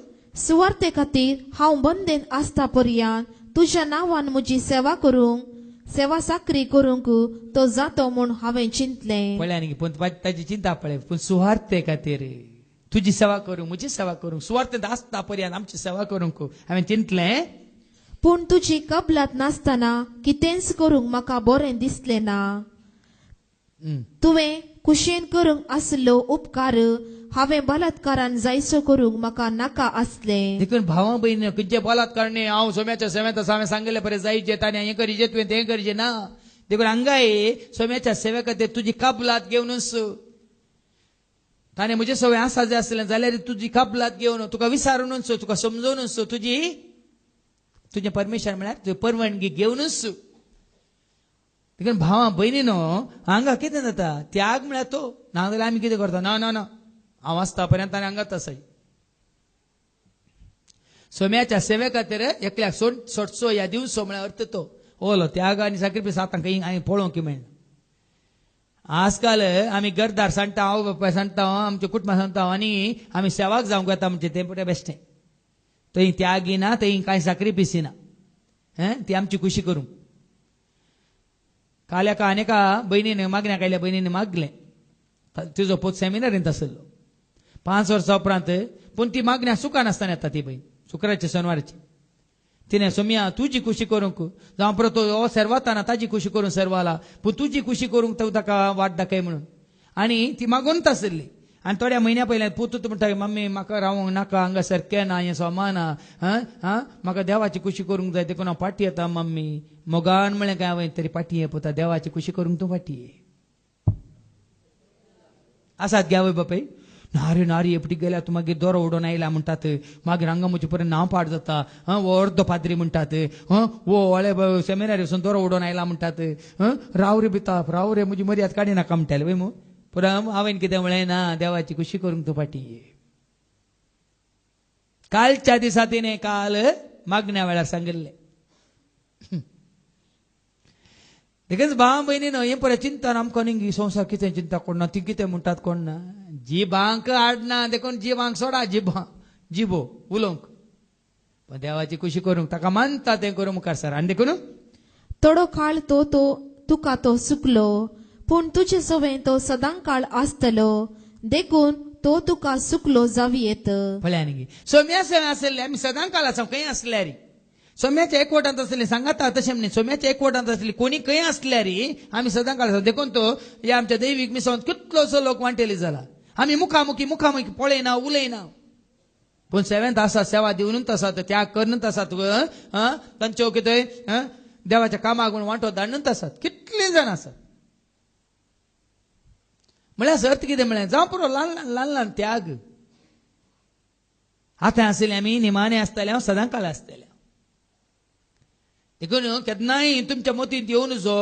सुवार्ते खातीर हांव बंदेन आसता पर्यंत तुज्या नांवान म्हजी सेवा करूंक सेवा साखरी करूंक तो जातो म्हूण हांवें चिंतलें पळय न्ही पूण ताची चिंता पळय पूण सुवार्ते खातीर तुजी सेवा करूंक म्हजी सेवा करूंक सुवार्तेंत आसता पर्यंत आमची सेवा करूंक हांवें चिंतलें पूण तुजी कबलात नासतना कितेंच करूंक म्हाका बरें दिसलें ना तुवें कुशेन करूंक आसलो उपकार हांवें बलात्कारान जायसो करूंक म्हाका नाका आसलें देखून भावा भयणी खंयचे बलात्कार न्ही हांव सोम्याच्या सेवेंत आसा हांवें सांगले बरें जायचे ताणें हें करीचे तुवें तें करचें ना देखून हांगाय सोम्याच्या सेवे खातीर तुजी कबलात घेवनूच ताणें म्हजे सवय आसा जाय आसलें जाल्यार तुजी कबलात घेवन तुका विचारूनच तुका समजोवनूच तुजें परमेश्वर म्हळ्यार तुजी परवानगी घेवनूच देखून भावा भयणीनो हांगा कितें जाता त्याग म्हळ्यार तो नाजाल्यार आमी कितें करता ना ना ना हांव आसता पर्यंत आनी हांगाच आसाय सोम्याच्या सेवे खातीर एकल्याक सोडचो या दिवचो म्हळ्यार अर्थ तो ओलो त्याग आनी साक्रिफायस आतां खंय हांवें पळोवंक मेळना आजकाल आमी घरदार सांडटा हांव बापाय सांडटा आमच्या कुटुंबा सांडटा आनी आमी सेवाक जावंक येता म्हणजे तें पळय बेश्टें थंय त्यागी ना थंय कांय साक्रिफायस ना ती आमची खुशी करूंक काल एका आनेका भयणीन मागण्याक आयल्या भयणीन मागलें तिजो पोत सेमिनारींत आसलो 5 वर्सां उपरांत पूण ती मागण्या सुखान आसतना येता ती भयण शुक्रारची शनिवारची तिने सोम्या तुजी खुशी करूंक जावं परत तो सर्वाताना ताजी खुशी करून सर्वाला पूण तुजी खुशी करूंक तो ताका वाट दाखय म्हणून आनी ती मागूनच आसली आनी थोड्या म्हयन्या पयल्यान पुतूत म्हणटा मम्मी म्हाका रावूंक नाका हांगा सारकें ना हें सोमाना म्हाका देवाची खुशी करूंक जाय देखून हांव फाटी येता मम्मी मोगान म्हळें काय हांवें तरी फाटी ये पुता देवाची खुशी करूंक तूं फाटी ये आसात घ्या वय बापाय नारी नारी एपटी गेल्यार तूं मागीर दोरो उडोवन आयला म्हणटात मागीर हांगा म्हजे पर्यंत नांव पाड जाता वो अर्द पाद्री म्हणटात वो ओळे सेमिनारी वचून दोरो उडोवन आयला म्हणटात राव रे बिता राव रे म्हजी मर्याद काडी नाका म्हणटाले वय मू पूण हांवें कितें म्हळें ना देवाची खुशी करूंक तूं फाटी ये कालच्या दिसा तिने काल मागण्या वेळार सांगिल्ले. देखीच भाव बहिणीनं हे पळय चिंता आमकां न्ही संवसार कितें चिंता कोणना ती कितें म्हणटात कोणना जिबांक आडना देखून जिबांक सोडा जिबो उलोवंक पण देवाची खुशी करूंक ताका मानता तें करूं मुखार सर. आनी देखून थोडो काळ तो तुका तो सुकलो पूण तुजे सवय तो सदां काळ आसतलो देखून तो तुका सुकलो जावी येत. फळ्या न्ही सोम्या सेवा आसले आमी सदां काळ आसा खंय आसल्यार सोम्याच्या एकवटांत आसले सांगाता तशें म्हणून सोम्याच्या एकवटांत आसली कोणी खंय आसल्यार आमी सदां काळ आसा. देखून तो ह्या आमच्या दैवीक मिसांत कितलोसो लोक वांटेली जाला आमी मुखामुखी पळयना उलयना पूण सेवेंत आसा सेवा दिवनूच आसात त्याग करूनच आसात तांच्यो कितें देवाच्या कामाक म्हूण वांटो धाडूनच आसात. कितलीं जाण आसात म्हळ्यार अर्थ कितें म्हळ्यार जावं पुरो ल्हान ल्हान त्याग आतां आसले आमी निमाणे आसतले हांव सदां काळ आसतले देखून केन्नाय तुमच्या मतींत येवन जो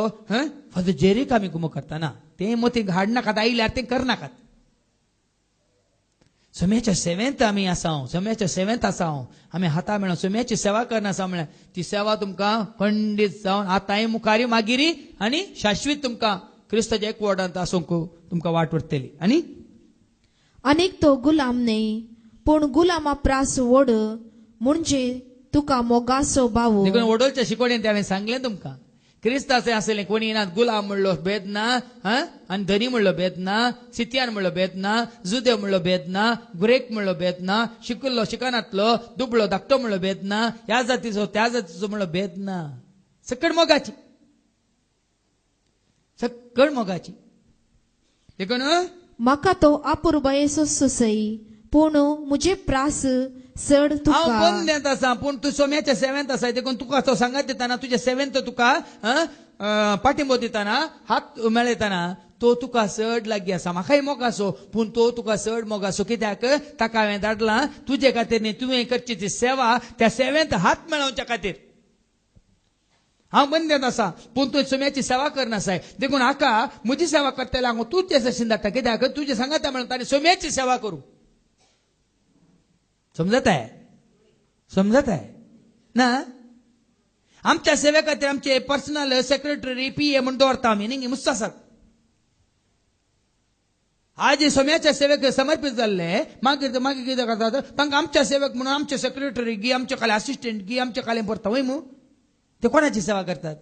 फादर जेरीक आमी गुमो करतना ते मतींक हाडनाकात आयल्यार तें करनाकात. सोम्याच्या सेवेंत आमी आसाव सोम्याच्या सेवेंत आसाव आमी हाता मेळोन सोम्याची सेवा करना आसा म्हळ्यार ती सेवा तुमकां खंडीत जावन आतांय मुखारी मागिरी आनी शाश्वीत तुमकां क्रिस्ताच्या एकवटांत आसूंक तुमकां वाट उरतली. आनी अनेक तो गुलाम न्ही पूण गुलामा प्रास वड म्हणजे तुका मोगासो भाव. देखून वडोलच्या शिकवणेंत हांवें सांगलें तुमकां क्रिस्ताचे आसलें कोणी ना गुलाम म्हणलो भेद ना आनी धनी म्हणलो भेद ना सितियान म्हणलो भेद ना जुदेव म्हणलो भेद ना ग्रेक म्हणलो भेद ना शिकल्लो शिकनातलो दुबळो धाकटो म्हणलो भेद ना ह्या जातीचो त्या जातीचो म्हणलो भेद ना सकड मोगाची देखून म्हाका तो अपुरबायेचो सुसई पूण मुजे प्रास चड हांव तुका. बंदेंत आसा पूण तूं सोम्याच्या सेवेंत आसा देखून तुका तो सांगात दिताना तुज्या सेवेंत तुका पाठिंबो दिताना हात मेळयताना तो तुका चड लागीं आसा. म्हाकाय मोगासो पूण तो तुका चड मोगासो कित्याक ताका हांवें धाडलां तुजे खातीर न्ही तुवें करची ती सेवा त्या सेवेंत हात मेळोवच्या खातीर. हांव बंदेंत आसा पूण तुवें सोम्याची सेवा करनासाय देखून हाका म्हजी सेवा करतले हांव तूं तेच अशें धाडटा कित्याक तुजे सांगाता मेळून ताणें सोम्याची सेवा करूं. समजत आहे ना आमच्या सेवे खातीर आमचे पर्सनल सेक्रेटरी PA म्हणून दवरता आमी न्ही मुस्त आसात. आज सोम्याच्या सेवेक समर्पीत जाल्ले मागीर कितें करतात तांकां आमच्या सेवेक म्हणून आमचे सेक्रेटरी गी आमचे खाली असिस्टंट गी आमचे खाली भरता वय मू ते कोणाची सेवा करतात.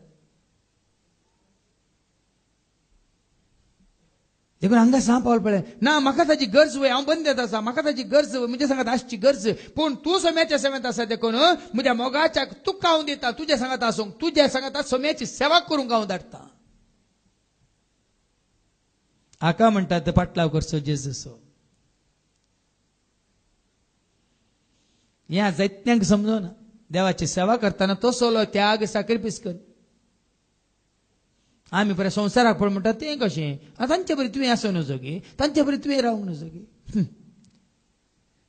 देखून हांगा सांग पावल पळय ना म्हाका ताची गरज वय हांव बंदेंत आसा म्हाका ताची गरज म्हणजे सांगात आसची गरज पूण तूं सोम्याच्या सेवेंत आसा देखून म्हज्या मोगाच्या तुका हांव दिता तुज्या सांगात आसूंक तुज्या सांगात सोम्याची सेवा करूंक हांव धाडटा. हाका म्हणटात पाटलाव करचो जेजूसो. ह्या जायत्यांक समजोना देवाची सेवा करतना तो सोलो त्याग सॅक्रिफायस कर. आमी पळय संवसाराक पळय म्हणटात तें कशें तांचे बरी तुवें आसूं नजो गे तांचे बरी तुवें रावंक नजो गे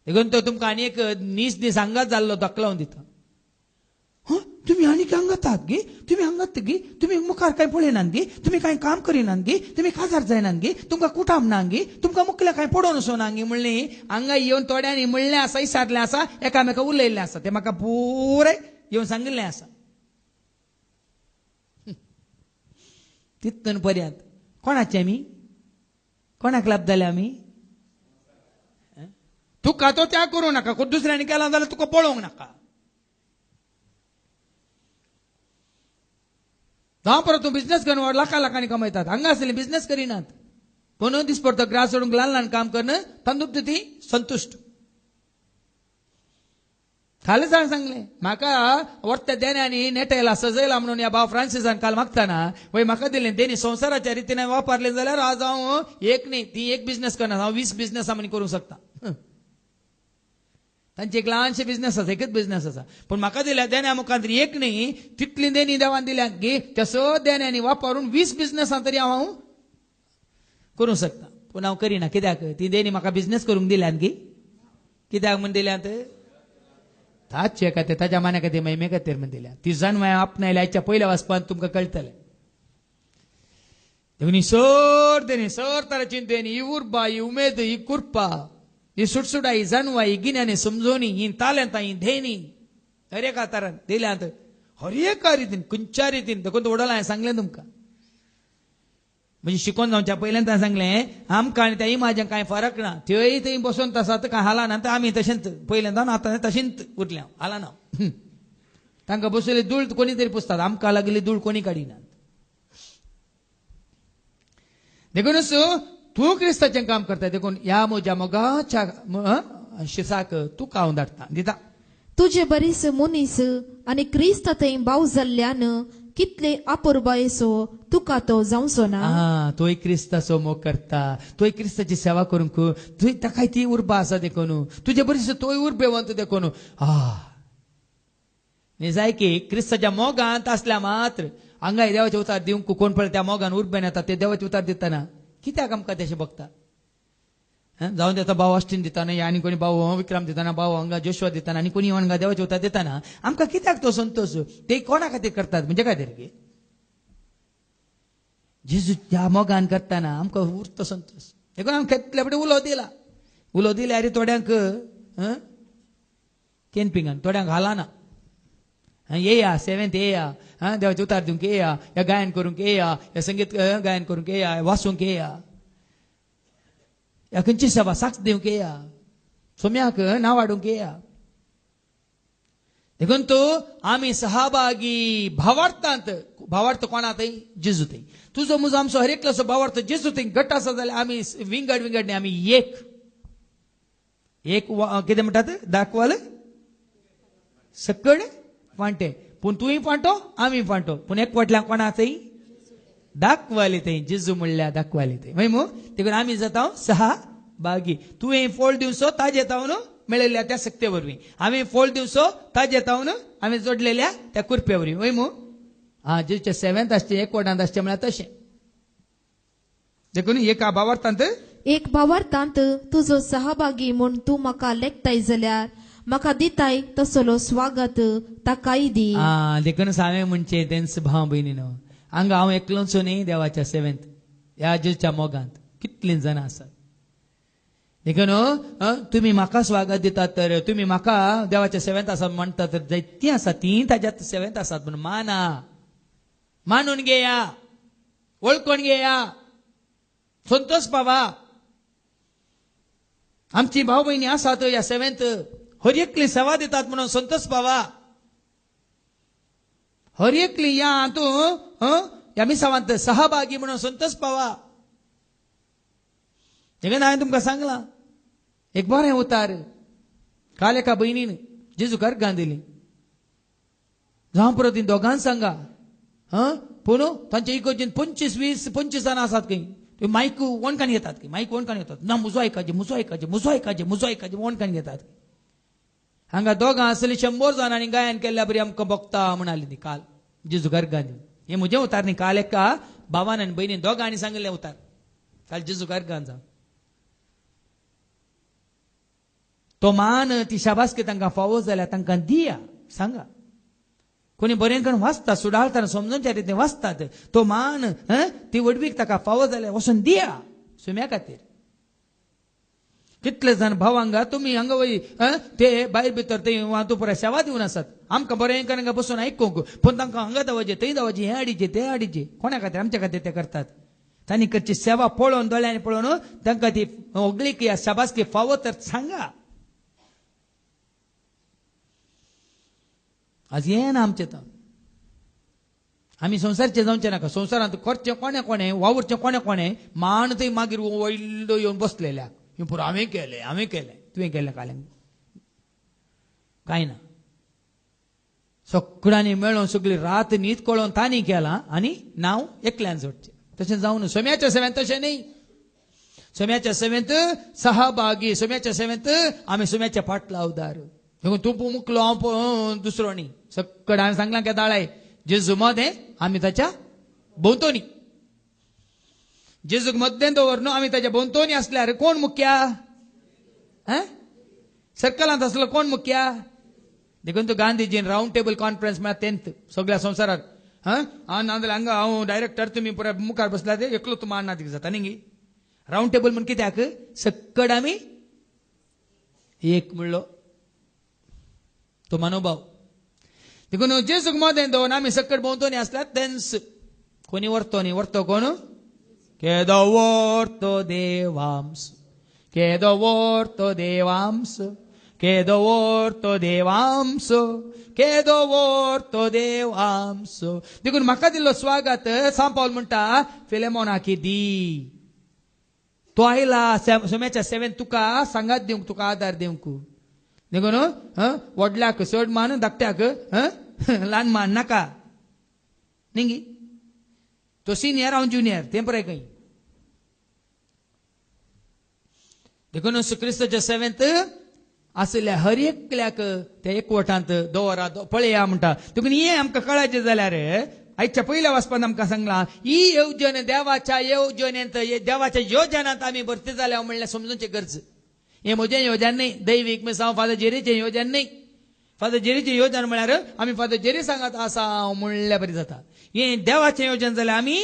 देखून तो तुमकां आनी एक नीस हांगाच जाल्लो दाखलावन दिता. तुमी आनीक हांगातात गे तुमी हांगात गे तुमी मुखार कांय पळयनात गे तुमी कांय काम करिनात गे तुमी काजार जायनात गे तुमकां कुटाम ना गे तुमकां मुखल्या कांय पडोवन वचोना गे म्हणलें हांगा येवन थोड्यांनी म्हणलें आसा इसारलें आसा एकामेका उलयल्लें आसा तें म्हाका पुराय येवन सांगिल्लें आसा. तितून पर्यंत कोणाचे आमी कोणाक लाभ जाले आमी तुका तो त्याग करूं नाका दुसऱ्यांनी केला जाल्यार तुका पळोवंक नाका. जावं परत तूं बिझनेस करून लाखांनी कमयतात हांगा आसले बिझनेस करिनात पूण दिसपडतो ग्रास सोडूंक ल्हान काम करून तांदूळ ती संतुष्ट. काल सांगलें म्हाका वर्त्या देण्यानी नेटयला सजयला म्हणून ह्या भाव फ्रांसिसान काल मागताना वय म्हाका दिलें तेणी संवसाराच्या रितीन वापरलें जाल्यार आज हांव एक न्ही ती एक बिझनेस करना हांव 20 बिझनेस आमी करूंक शकता. तांचे एक ल्हानशे बिझनेस आसा एकच बिझनेस आसा पूण म्हाका दिल्या देण्या मुखांतरी एक न्ही तितली देणी देवान दिल्या गे त्या स देण्यांनी वापरून 20 बिझनेसां तरी हांव करूंक शकता पूण हांव करिना कित्याक ती देणी म्हाका बिझनेस करूंक दिल्यात गे कित्याक म्हण दिल्यात ताचे खातीर ताच्या मान्या खातीर महिमे खातीर म्हण दिल्या ती जन्माय आपणायल्या हाच्या पयल्या वचपान तुमकां कळटलें. देखून सर देणी सर तराची देणी ही उर्बा ही उमेद ही कुर्पा ही सुटसुटा ही जाणवा ही गिन्याने समजोनी ही ताल्यांता ही धेनी हर एका तरान दिल्यांत हर एका रितीन खंयच्या रितीन देखून ओडला हांवें सांगलें तुमकां म्हणजे शिकून जावच्या पयल्यांत सांगलें आमकां आनी त्या इमाजांक कांय फरक ना थंय थंय बसून तसात कांय हाला ना तर आमी तशेंच पयल्यांदान आतां तशेंच उरल्या हाला ना तांकां बसयले धूळ कोणी तरी पुसतात आमकां लागली धूळ कोणी काडिनात देखूनच तूं क्रिस्ताचें काम करता देखून ह्या म्हज्या मोगाच्या शिसाक तूं काव धाडटा दिता तुझे बरीस मुनीस आणि क्रिस्त थंय भाव जाल्ल्यान कितले अपुरबायेसो तुका तो जावचो ना तोय क्रिस्ताचो मोग करता तोय क्रिस्ताची सेवा करूंक तुवें ताकाय ती उर्बा आसा देखून तुजे बरीस तोय उर्बेवंत देखून मी जाय की क्रिस्ताच्या मोगांत असल्या मात्र हांगाय देवाचे उतार दिवंक कोण पळय त्या मोगान उर्बेन येता ते देवाचे उतार दितना कित्याक आमकां तशें बघता जाऊन देता भाव ऑस्टीन दिताना आनी कोणी भाव विक्रम दिताना भाव हांगा जोशुआ दिताना आनी कोणी हांगा देवाचे उतार दिताना आमकां कित्याक तो संतोष ते कोणा खातीर करतात म्हणजे काय तरी जेजू ह्या मोगान करताना आमकां उरतो संतोष देखून आमकां कितले बडे उलो दिले अरे थोड्यांक केनपिंगान थोड्यांक घालाना येया सेवेंथ येया देवाचे उतार दिवंक येया या गायन करूंक येया या संगीत गायन करूंक येया वाचूंक येया या खंयची सभा साक्ष दिवंक येया सोम्याक नांव वाडूंक येया देखून तो आमी सहभागी भावार्थ कोणा थंय जेजू थंय तुजो मुजो आमचो हर एकलो भावार्थ जेजू थंय गट आसा जाल्यार आमी विंगड न्ही आमी एक कितें म्हणटात दाखवाल सकड फांटे पूण तुवें फांटो आमी फांटो पूण एकवटल्यान कोणा थंय दाखवाले थंय जेजू म्हणल्यार दाखवाले थंय मागीर मग देखून आमी जाता सहभागी तुवें फोल दिवचो ताजे तावन मेळिल्ल्या त्या सक्ते वरवीं आमी फोल दिवचो ताजे तावन आमी जोडलेल्या त्या कुरपे वरवीं वय मग जेजूच्या सेवेंत आसचें एकवटांत आसचें म्हळ्यार तशें देखून एका भावार्थांत एक भावार्थांत तुजो सहभागी म्हूण तूं म्हाका लेखताय जाल्यार म्हाका दिताय तसलो स्वागत ताकाय दी देखूनच हांवें म्हणचें तेंच भाव भयणीनो हांगा हांव एकलोच न्ही देवाच्या सेवेंत ह्या जेजूच्या मोगांत कितलीं जाणां आसात देखून तुमी म्हाका स्वागत दितात तर तुमी म्हाका देवाच्या सेवेंत आसात म्हणटा तर जायतीं आसात तीं ताज्या सेवेंत आसात पूण मानून घेया वळखून घेया संतोष पावा आमची भाव भयणी आसात ह्या सेवेंत हर एकली सेवा दितात म्हणून संतोष पावा हर एकली या तूं ह्या मिसावांत सहभागी म्हणून संतोष पावा देखून हांवें तुमकां सांगलां एक बरें उतार काल एका भयणीन जेजू घरां दिली जावं परत तीं दोगांक सांगा पूण तांच्या इगोर्जीन 25-20-25 जाणां आसात खंय मायक वणकान घेतात मायक वणकान घेतात ना मुजो आयकाचे वणकान घेतात हांगा दोगां आसली 100 जाणांनी गायन केल्ल्या बरी आमकां बघता म्हणाली ती काल जेजू घरां दिली हे म्हजें उतार न्ही काल एका भावान आनी भयणीन दोगांनी सांगलें उतार काल जेजू घरां जावन तो मान ती शाबासकी तांकां फावो जाल्यार तांकां दिया सांगा कोणी बरें करून वाचता सुडाळतना समजूनच्या रितीन वाचतात तो मान ती वडवीक ताका फावो जाल्यार वचून दिया सुम्या खातीर कितले जाण भाव हांगा तुमी हांगा वय ते भायर भितर ते तूं पुराय सेवा दिवन आसात आमकां बरें करून बसून आयकूंक पूण तांकां हांगा दवरचें थंय दवरचें हें हाडीचें तें हाडीचें कोणा खातीर आमच्या खातीर ते करतात तांणी करची सेवा पळोवन दोळ्यांनी पळोवन तांकां ती ओगलीक ह्या शाबासकी फावो तर सांगा आज हें ना आमचें आमी संवसारचे जावचे नाका संवसारांत करचें कोणे वावरचें कोणे मान थंय मागीर वयलो येवन बसलेल्या पुरो हांवें केलें तुवें केलें कालें कांय ना सगळ्यांनी मेळोन सगळी रात न्हीद कळोवन तांणी केलां आनी नांव एकल्यान जोडचें तशें जावन सोम्याच्या सेवेंत तशें न्ही सोम्याच्या सेवेंत सहभागी सोम्याच्या सेवेंत आमी सोम्याच्या फाटला उदार देखून तूं मुकलो हांव दुसरो न्ही सगळें हांवें सांगलां की दाळाय जेजू मदें आमी ताच्या भोंवतणी जेजूक मदें दवरन आमी ताच्या भोंवतणी आसल्यार कोण मुख्या सर्कलांत आसलो कोण मुख्या देखून तूं गांधीजीन रावंड टेबल कॉन्फरन्स म्हळ्यार 10th सगळ्या संवसारात नाजाल्यार हांगा हांव डायरेक्टर तुमी पुराय मुखार बसला ते एकलो तूं मारना जाता न्ही रावंड टेबल म्हण कित्याक सक्कड आमी एक म्हणलो तो मनोभाव देखून जेजूक मोदें दोन आमी सकट भोंवतोनी आसल्यात तेन्स कोणी व्हरतो कोण केदो व्हरतो देवांस केदो व्हरतो देवांस केदो व्हरतो देवांस केदो व्हरतो देवांस देखून म्हाका दिल्लो स्वागत सांत पावल म्हणटा फिलेमोनाक दी तो आयला सोम्याच्या सेवेन तुका सांगात दिवंक तुका आदार दिवंक देखून व्हडल्याक चड मान धाकट्याक ल्हान मान नाका निंगी तो सिनियर हांव ज्युनियर तें पळय खंय देखून क्रिस्ताच्या सेवेंत आसल्या हर एकल्याक त्या एकवटांत दवरा पळया म्हणटा देखून हे आमकां कळायचें जाल्यार आयच्या पयल्या वाचपान आमकां सांगलां ही येवजण देवाच्या येवजणेंत देवाच्या योजनांत आमी भरती जाल्या म्हणल्यार समजूंची गरज हे म्हजें योजन न्ही दैवीक मिसांव फादर जेरीचें योजन न्ही फादर जेरीचें योजन म्हळ्यार आमी फादर जेरी सांगात आसा म्हणल्या बरी जाता हे देवाचें योजन जाल्यार आमी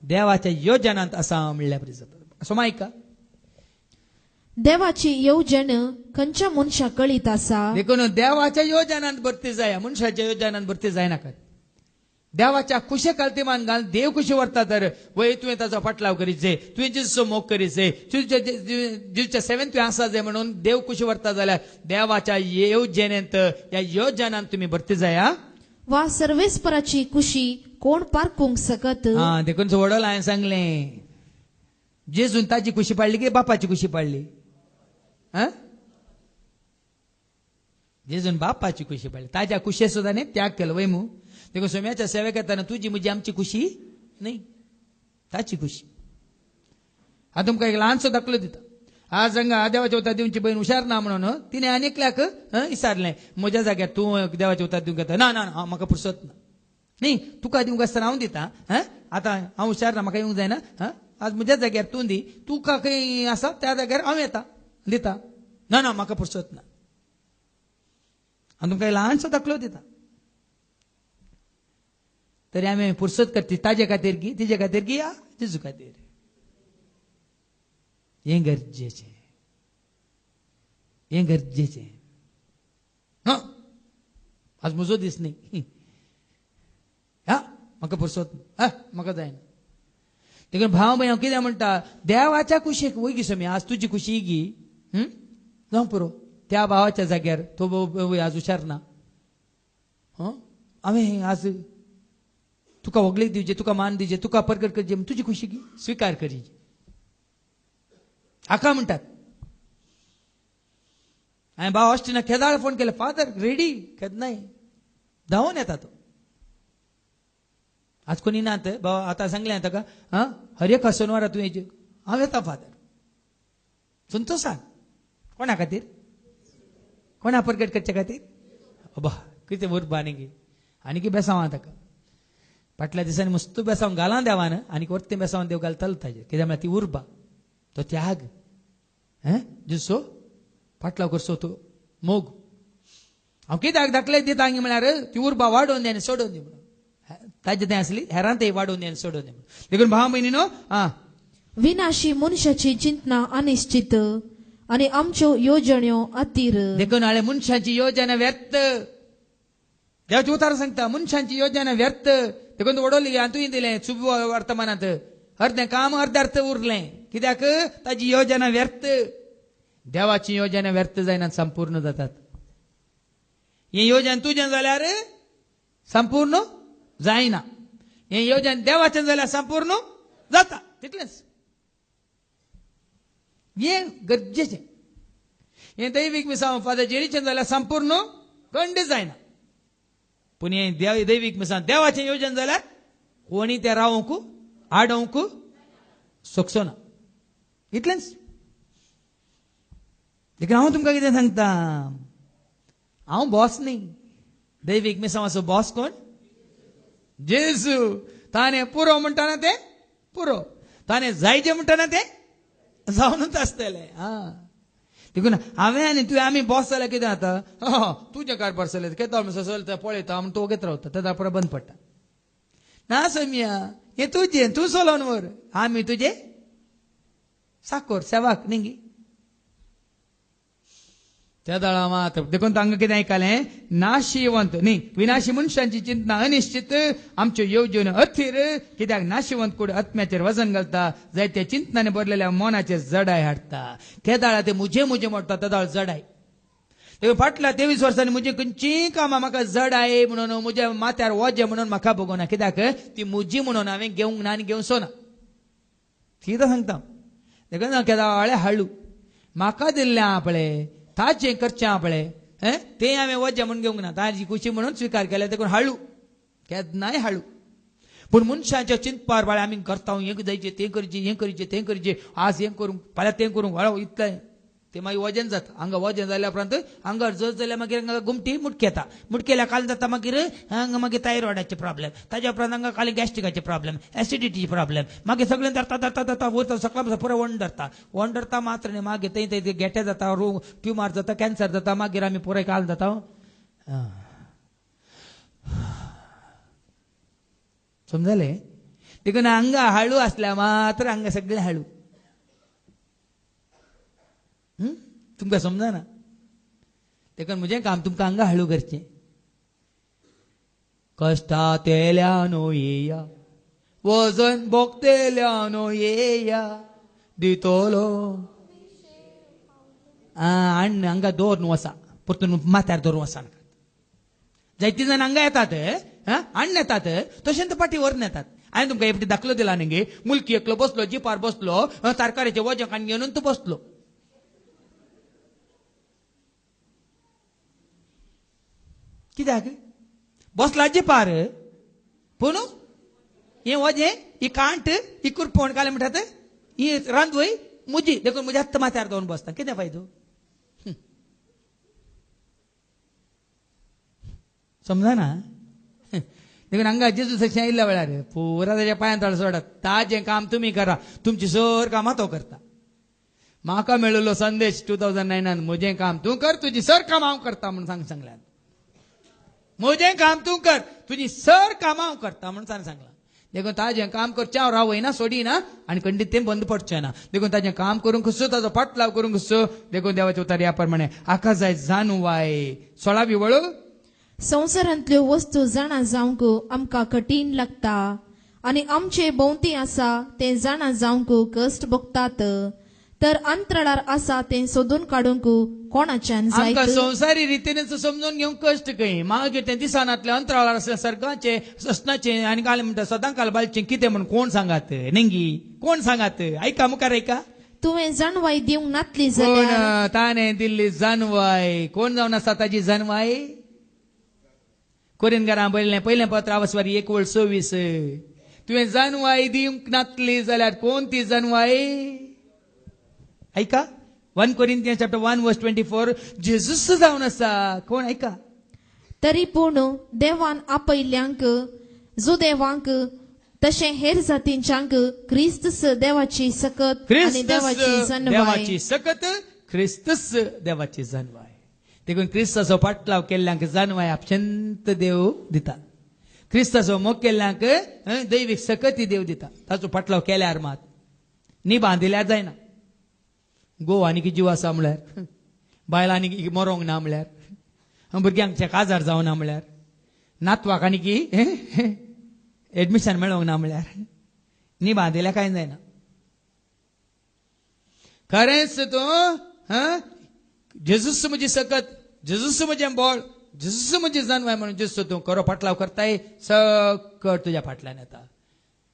देवाच्या योजनांत आसा म्हणल्या बरी जाता असो मायका देवाची येवजण खंयच्या मनशाक कळीत आसा देखून देवाच्या योजनांत भरती जाय मनशाच्या योजनांत भरती जायनाकात देवाच्या कुशे काल्तिमान घाल देव कुशे व्हरता तर वय तुवें ताचो फाटलाव करीचे तुवें जेजूचो मोग करीचे जीवच्या सेवेन तुवें आसा जे म्हणून देव कुशे व्हरता जाल्यार देवाच्या येवजणेंत ह्या योजनांत तुमी भरती जाया वा सर्वेस्पराची कुशी कोण पारखूंक सकत देखून वडोल हांवें सांगलें जेजून ताची कुशी पाडली की बापाची कुशी पाडली जेजून बापाची कुशी पाडली ताज्या कुशे सुद्धा न्ही त्याग केलो वय मू देखून सोम्याच्या सेवेक येताना तुजी म्हजी आमची खुशी नाही ताची खुशी हांव तुमकां एक ल्हानसो दाखलो दिता आज हांगा देवाच्या उतार दिवची बहीण हुशार ना म्हणून तिने आनीकल्याक विचारलें म्हज्या जाग्यार तूं देवाच्या उतार दिवंक येता ना ना म्हाका फुरसत ना न्ही तुका दिवंक आसतना हांव दिता आतां हांव हुशार ना म्हाका येवंक जायना आज म्हज्या जाग्यार तूं दी तुका खंय आसा त्या जाग्यार हांव येता दिता ना ना म्हाका फुरसत ना हांव तुमकां ल्हानसो दाखलो दिता तरी आमी फुरसत करता ताजे खातीर की तिजे खातीर की या जेजू खातीर हें गरजेचें आज म्हजो दीस न्ही म्हाका फुरसत म्हाका जायना देखून भाव भय हांव कितें म्हणटा देवाच्या कुशीक वय गी सोमी आज तुजी कुशी गी जावं पुरो त्या भावाच्या जाग्यार तो आज हुशार ना हांवें आज तुका वगळीक दिवचे तुका मान दिवचे तुका परगट करचे तुजी खुशी की स्वीकार करी हाका म्हणटात हांवें भाव ऑस्टिना केदार फोन केले फादर रेडी केन्नाय धांवून येता तो आज कोणी नात भाव आतां सांगलें ताका हर एक सोनवारा तूं हेजे हांव येता फादर संतोषान कोणा खातीर कोणा परगट करचे खातीर अबा कितें उर्बा आनी की बेसांव ताका फाटल्या दिसांनी मस्त बेसांव घालां देवान आनी परते बेसांव देव घालतालो ताजेर कित्याक म्हळ्यार ती उर्बा तो त्याग जुसो फाटलाव करचो तो मोग हांव कित्याक दाखले दिता हांगी म्हळ्यार ती उर्बा वाडोवन दी आनी सोडोवन दी म्हणून ताजे तें आसली हेरांतय वाडोवन दी आनी सोडोवन दी म्हणून देखून भाव भयणीनो विनाशी मनशाची चिंतना अनिश्चित आनी आमच्यो येवजण्यो अतीर देखून हाळे मनशाची योजना व्यर्थ देवाची उतार सांगता मनशांची योजना व्यर्थ देखून वडोली आनी तुवें दिलें शुभ वर्तमानांत अर्धें काम अर्धार्थ उरलें कित्याक ताची योजना व्यर्थ देवाची योजना व्यर्थ जायना संपूर्ण जातात ही योजना तुजें जाल्यार संपूर्ण जायना हे योजना देवाचें जाल्यार संपूर्ण जाता तितलेंच हे गरजेचें हे दैवीक मिसांव फादर जेरीचें जाल्यार संपूर्ण खंड जायना पूण हे दैवीक मिसांव देवाचें योजना जाल्यार कोणी तें रावूंक आडोवंक शकचो ना इतलेंच देखून हांव तुमकां कितें सांगता हांव बॉस न्ही दैवीक मिसांवाचो बॉस कोण जेजू ताणें पुरो म्हणटाना तें पुरो ताणें जायचें म्हणटाना तें जावनूच आसतलें देखून हांवें आनी तुवें आमी बॉस जाल्यार कितें जाता तुजें कारभार चलयता केदो म्हणसो चलता पळयता म्हण तूं वगत रावता तेदा परत बंद पडटा ना सोम्या हें तुजें तूं चलोवन व्हर आमी तुजे साकोर सेवाक निंगी त्या दळा मात देखून तांकां कितें आयकलें नाशिवंत न्ही विनाशी मनशांची चिंतना अनिश्चित आमच्यो येवजण अथीर कित्याक नाशिवंत कूड आत्म्याचेर वजन घालता जायत्या चिंतनाने भरलेल्या मनाचेर जडाय हाडटा केदाळा ते मुझे मोडटा तदाळ जडाय ते फाटल्या 23 वर्सांनी म्हजी खंयचीं कामां म्हाका जड आहे म्हणून म्हज्या माथ्यार वजें म्हणून म्हाका भोगोना कित्याक ती म्हजी म्हणून हांवें घेवंक ना आनी घेवचो ना कितें सांगता देखून केदाळे हाळू म्हाका दिल्लें आपलें ताचें करचें आपलें तें हांवें वजें म्हणून घेवंक ना ताची खुशी म्हणून स्विकार केल्या देखून हाळू केन्नाय हाळू पूण मनशाच्या चिंतपार बाळे आमी करता हें जायचें तें करचें आज हें करूंक फाल्यां तें करूंक वळो इतलें ते मागीर वजन जाता हांगा वजन जाल्या उपरांत आंगार जर जाल्यार मागीर हांगा गुमटी मुटकेता मुटकेल्या काल जाता मागीर हांगा मागीर थायरॉयडाचे प्रॉब्लेम ताच्या उपरांत हांगा खाली गॅस्ट्रिकाचे प्रॉब्लेम एसिडिटीचे प्रॉब्लेम मागीर सगळें धरता वयता सकाळ पुरो वण धरता मात्र न्ही मागीर थंय गेटे जाता ट्युमर जाता कॅन्सर जाता मागीर आमी पुराय काल जाता समजलें देखून हांगा हाळू आसल्या मात्र हांगा सगळें हाळू तुमकां समजना देखून म्हजें काम तुमकां हांगा हाळू करचें कश्टांतल्यानो येया वजन भोगतेल्यानो येया दितोलो आनी हांगा दवर न्हू आसा परतून माथ्यार दवरूं आसा जायतीं जाण हांगा येतात आण येतात तशेंच पाटी व्हरून येतात हांवें तुमकां एक दाखलो दिला न्ही मुलकी एकलो बसलो जिपार बसलो तरकारेचें वजें काडून घेवन तूं बसलो कित्याक बसला जिपार पूण हें वजें ही कांट ही कुरपण काले म्हणटात ही रांदवय मुजी देखून म्हज्या हत्त माथ्यार दवरून बसता कितें फायदो समजना देखून हांगा जेजूस अशें आयिल्ल्या वेळार पुरा ताच्या पांयां तळ सोडात ताजें काम तुमी करा तुमची सर कामां तो करता म्हाका मेळिल्लो संदेश 2009 म्हजें काम तूं कर तुजी सर कामां हांव करता म्हणून सांगल्यात म्हजें काम तूं कर तुजी सर कामां हांव करता म्हणून सांगलां देखून ताजें काम करचें हांव रावयना सोडिना आनी खंडीत तें बंद पडचें ना देखून ताजें काम करूंक खुसो ताजो पाटलाव करूंक खुसो देखून देवाचे उतर ह्या प्रमाणे आकाश जाय जाणवाय 16वी वळू संवसारांतल्यो वस्तू जाणा जावंक आमकां कठीण लागता आनी आमचे भोंवती आसा ते जाणा जावंक कश्ट भोगतात तर अंतराळार आसा ते सोदून काडूंक कोणाच्यान आमकां जायत संवसारी रितीनच समजून घेवंक कश्ट खंय मागीर ते दिसानांतले अंतराळार आसल्या सर्गाचे असनाचे आनी काल म्हणटा सदां काल बालचें कितें म्हण कोण सांगात नेंगी कोण सांगात आयका मुखार आयका तुवें जाणवाय दिवंक नातली जाल्यार कोण ताणें दिल्ली जानवाय कोण जावन आसा ताजी जानवाय कोरिंदकारां पयलें पत्र आवस्वारी 1:26 तुवें जानवाय दिवंक नातली जाल्यार कोण ती जानवाय ऐका 1 Corinthians chapter 1 verse 24 जेजूस जावन आसा कोण ऐका तरी पूण देवान आपयल्ल्यांक जुदेवांक तशें हेर जातींच्यांक क्रिस्तस देवाची सकत आनी देवाची जन्वाय देवाची सकत क्रिस्तस देवाची जन्वाय देखून क्रिस्ताचो पाटलाव केल्ल्यांक जन्वाय आपशंत देव दिता क्रिस्ताचो मोग केल्ल्यांक दैवीक सकती देव दिता ताचो पाटलाव केल्यार मात न्ही बांदिल्यार जायना गो आनी जीव आसा म्हळ्यार बायलांनी मरोंक ना म्हळ्यार भुरग्यांक काजार जावना म्हळ्यार नातवाक आनी की एडमिशन मेळोंक ना म्हळ्यार न्ही बांदिल्या कांय जायना खरेंच तूं जेजूस म्हजी सकत जेजूस म्हजें बोळ जेजूस म्हजी जानवाय म्हणून जेजूस तूं खरो फाटलाव करताय सकट तुज्या फाटल्यान येता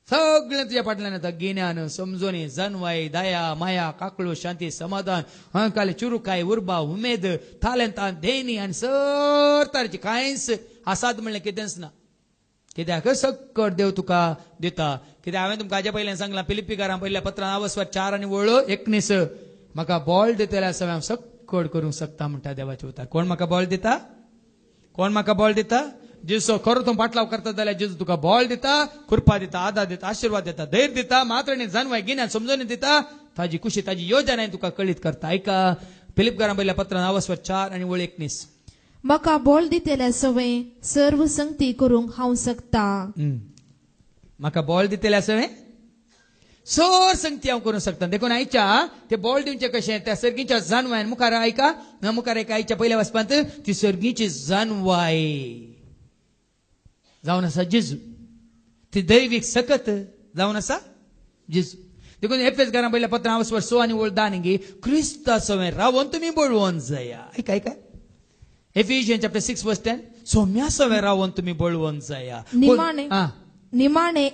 सगळें तुज्या फाटल्यान येता गिन्यान समजोनी जानवाय दया माया काकळू शांती समाधान काले चुरुकाय उर्बा उमेद तालेंतान देणी आनी सर तरेची कांयच आसात म्हणलें कितेंच ना कित्याक सकट देव तुका दिता कित्याक हांवें तुमकां हाजे पयलें सांगलां फिलिप्पीकारां पयल्या पत्रान आवस्वार 4 आनी 19 म्हाका बॉल दितले आसा हांव सकट करूंक शकता म्हणटा देवाचे उतार कोण म्हाका बॉल दिता कोण म्हाका बॉल दिता जेजू खरो तूं पाटलाव करता जाल्यार जेजू तुका बॉल दिता कृपा दिता आदार दिता आशीर्वाद दिता धैर्य दिता मात्र जानवाय गिन्यान समजून दिता ताजी खुशी ताजी योजना तुका कळीत करता ऐका फिलिप्पीकारां पयल्या पत्रान आवस्वार 4 आनी 19 म्हाका बॉल दितल्या सवय सर्व संगती करूंक हांव शकता म्हाका बॉल दितले सवय सर संगती हांव करूंक शकता. देखून आयच्या ते बोल दिवचे कशें त्या सर्गीच्या जानवान मुखार आयका मुखार एका आयच्या पयल्या वचपांत ती सर्गीची जानवाय जावन आसा जेजू. ती दैवीक सकत जावन आसा जेजू. देखून एफेसकारां पयल्या पत्र हांव 6 आनी 10 गे क्रिस्ता सवें रावोन तुमी बळवोन जाया. ऐका एफिशियन चॅप्टर 6:10 सोम्या सवें रावोन तुमी बळवोन जाया. निमाणे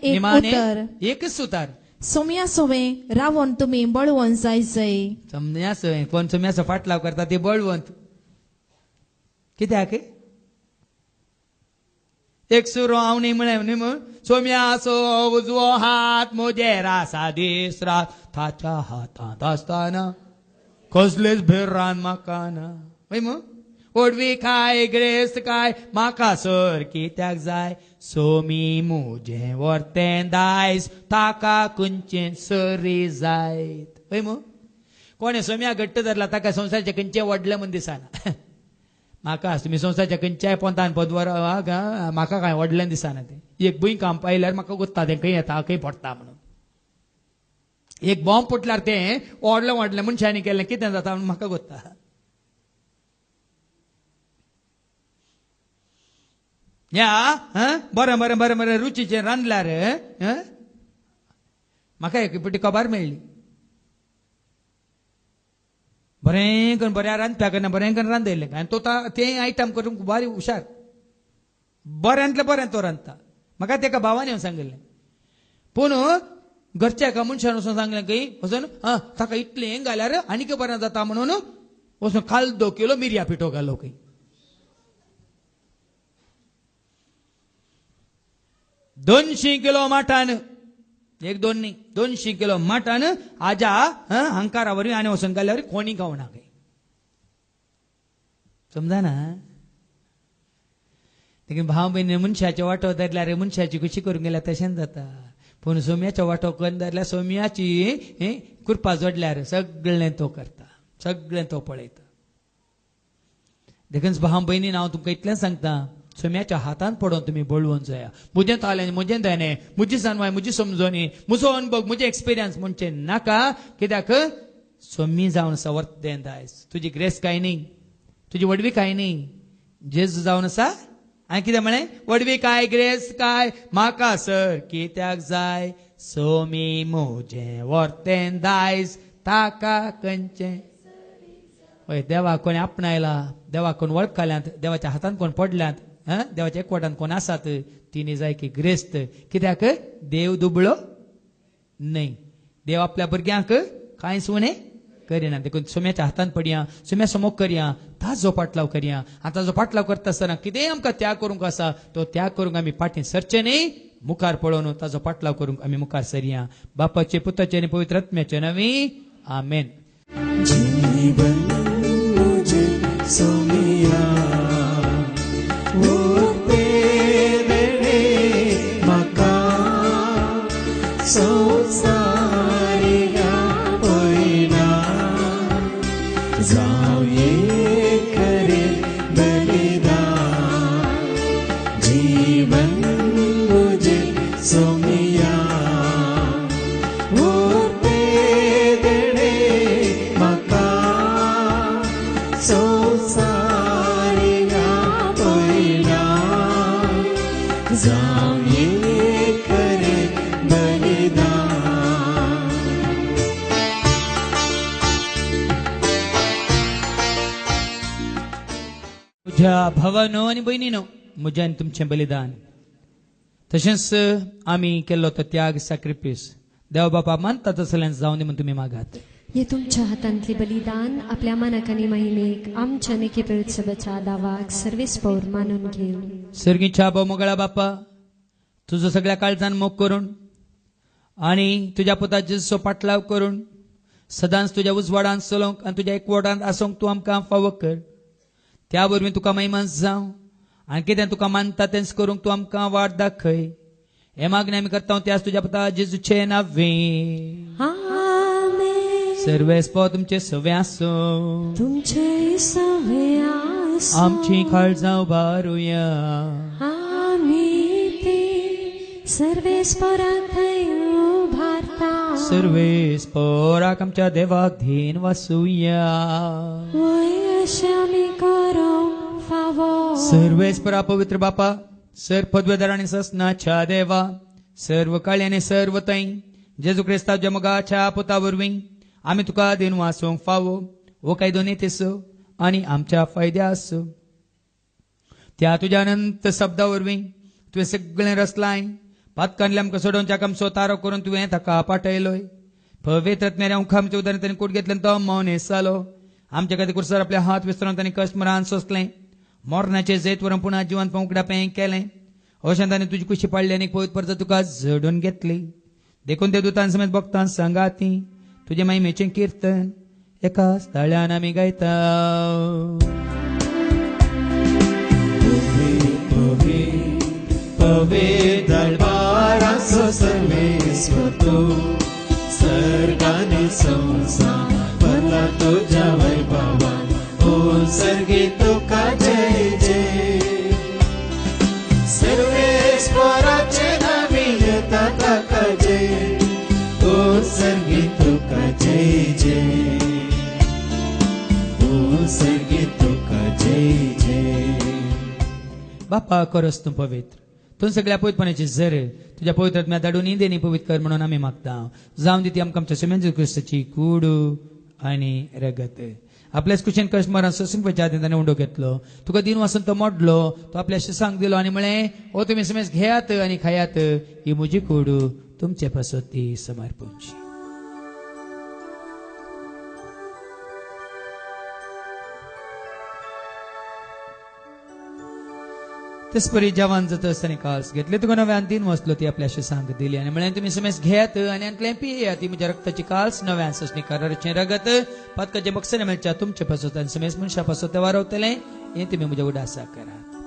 एकच सुतार सोम्या सोवे रावोन तुम्ही बळवंत जायचंय. सोम्या सवें कोण सोम्याचो फाटलाव करता ते बळवंत कित्याक एक सुरो हांव न्ही म्हण सोम्याचो उजवो हात म्हजेर आसा दीस रात ताच्या हातांत आसतना कसलेच भेरान म्हाका ना. ओडवी काय ग्रेस्त काय म्हाका सर कित्याक जाय सोमी मुजें वर्तें दायज ताका खंयचें सरी जायत. कोणें सोम्या घट्ट धरला ताका संवसाराचें खंयचें व्हडलें म्हण दिसना. म्हाका तुमी संवसाराच्या खंयच्याय पोंतान पदवर म्हाका कांय व्हडलें दिसना. तें एक भुंय काम पायल्यार म्हाका गुत्ता तें खंय येता खंय पडटा म्हणून. एक बॉम्ब फुटल्यार तें व्हडलें मनशांनी केलें कितें जाता म्हणून म्हाका गुत्ता. या बरें रुचीचें रांदल्यार म्हाका एक पटी खबर मेळ्ळी. बरें करून बऱ्या रांदप्या कडल्यान बरें करून रांदयलें आनी तो तें आयटम करूंक बारी हुशार बऱ्यांतलें बरें तो रांदता. म्हाका तेका भावान येवन सांगलें. पूण घरच्या एका मनशान वचून सांगलें की वचून ताका इतलें घाल्यार आनीक बरें जाता म्हणून वचून काल 2 किलो मिरया पिठो घालो खंय. 200 किलो माठान 1-2 न्ही 200 किलो माठान आजा हंकारावरी आनी वचून घाल्यावर कोणी खावना खंय. समजना. देखीन भाव भयणी मनशाचो वांटो धरल्यार मनशाची कशी करूंक गेल्यार तशेंच जाता. पूण सोम्याचो वांटो करून धरल्यार सोम्याची कृपा जोडल्यार सगळें तो करता सगळें तो पळयता. देखून भाव भयणीन हांव तुमकां इतलें सांगता सोम्याच्या हातान पडोवन तुमी बळवून जाया. म्हजें तालें म्हजें दायने म्हजी जानवाय म्हजी समजोनी म्हजो अनुभव म्हजे एक्सपिरियन्स म्हणचे नाका. कित्याक सोमी जावन आसा वर्तें दायज. तुजी ग्रेस काय न्ही तुजी वडवी काय न्ही जेजू जावन आसा. हांवें कितें म्हळें वडवी काय ग्रेस काय म्हाका सर कित्याक जाय सोमी म्हजें वर्तें दायज ताका खंयचें. हय देवाक कोणी आपणायला देवाक कोण वळखल्यात देवाच्या हातान कोण पडल्यात देवाच्या एकवटान कोण आसात तिने जाय की ग्रेस्त. कित्याक देव दुबळो न्हय. देव आपल्या भुरग्यांक कांयच उणें करिना. देखून सोम्याच्या हातान पडया सोम्या समोर करया ताजो पाटलाव करया. आनी ताजो पाटलाव करता आसतना कितें आमकां त्याग करूंक आसा तो त्याग करूंक आमी फाटीं सरचे न्ही मुखार पळोवन ताजो पाटलाव करूंक आमी मुखार सरया. बापाचे पुताचे आनी पवित्र आत्म्याचे नांवी आमेन. जीवन मुझे सोमिया संसारिया पयना जाव ये करे बलिदान. जीवन मुझे सोमिया उरते देणे म्हाका संसारिया पयना जाव ये करे बलिदान. म्हज्या भावानो आनी भयणीनो म्हज्यान तुमचें बलिदान तशेंच आमी केल्लो तो त्याग सॅक्रिफीस देव बापा मानता तसलें जावं दी म्हण तुमी मागात. हे तुमच्या हातांतले बलिदान आपल्या मानाक आनी महिमेक आमच्या नेके उत्सवाच्या दावाक सर्वेस्पौर मानून घेवन. सर्गीच्या मोगळा बापा तुजो सगळ्या काळजान मोग करून आनी तुज्या पुता जेजूचो पाटलाव करून सदांच तुज्या उजवाडान चलोवंक आनी तुज्या एकवटान आसूंक तूं आमकां फावो कर. त्या वरवीं तुका महिमान जावं आनी कितें तुका मानता तेंच करूंक तूं आमकां वाट दाखय. हे मागणी आमी करता त्याच तुज्या पुता जेजूचे नांवें. सर्वेस्पो तुमचे सवे आसूं तुमचे सवे आसूं आमची काळजां उबारुया. आमी ते सर्वेस्परा थंय उबारता. सर्वेस्पराक आमच्या देवाक धीन वासुया वय अशें आमी करूंक फावो सर्वेस्परा पवित्र बापा सर पदवेदार आणि ससनाच्या देवा सर्व काळी आणि सर्व तै जेजू क्रिस्ताच्या मोगाच्या पुता वरवीं आमी तुका दिन वासूंक फावो वो काय दोनी तेस आणि आमच्या फायद्यास त्या तुझ्या अनंत शब्दा वरवीं तुवें सगळें रचलाय पातकांतले आमकां सोडोवच्या आमचो तारो करून तुवें ताका पाठयलोय पवित्र आत्म्यान आमकां आमच्या उदारण ताणें कूड घेतलें तो मौन हेसालो आमच्या खातीर कुर्सार आपले हात विस्तरून तांणी कश्ट मरान सोंसलें मोरणाचे जैत वरून पुन्हा जिवंत उकड्या पें केलें अशें ताणें तुजी कुशी पाडली आनी पवित्र परत तुका झडून घेतली देखून ते दुतां समेत भक्तां सांगाती तुजे महिमेचें कीर्तन एका स्थळ्यान आमी गायता पवित्र दरबाराचो सर्वेस्वर तूं सर्गाने संसार भरला तुझ्या वैभवान ओ सर्गी तुका जय जय सर्वेस्वराचे नावी येता ताका जय ओ सर्गी तुका जय जय ओ सर्गी तुका जय जय बापा करस तूं पवित्र तूं सगळ्या पवित्रपणाची झर तुझ्या पवित्र आत्म्या धाडून देणी पवित्र कर म्हणून आमी मागता जावन दिती आमकां आमच्या सिमेंत क्रिस्ताची कूड आनी रगत आपल्याच कुशीन कश्ट मारून सोसूंक पयच्या आदी ताणें उंडो घेतलो तुका दिन वासून तो मोडलो तो आपल्या शिसांक दिलो आनी म्हळें ओ तुमी समेज घेयात आनी खायात ही म्हजी कूड तुमचे पासत समर्पणची तेच परी जवान जाता आसतना काल्स घेतले तुका नव्यान तीन वसलो ती आपल्या शिसांक दिली आनी म्हळें तुमी समेज घेयात आनी अंतलें पियेयात ती म्हज्या रक्ताची काल्स नव्यान ससणीकाराचें रगत पातकाचें बक्षण मेळच्या तुमचे पासत आनी समेज मनशा पासत वारवतलें हें तुमी म्हज्या उडासा करात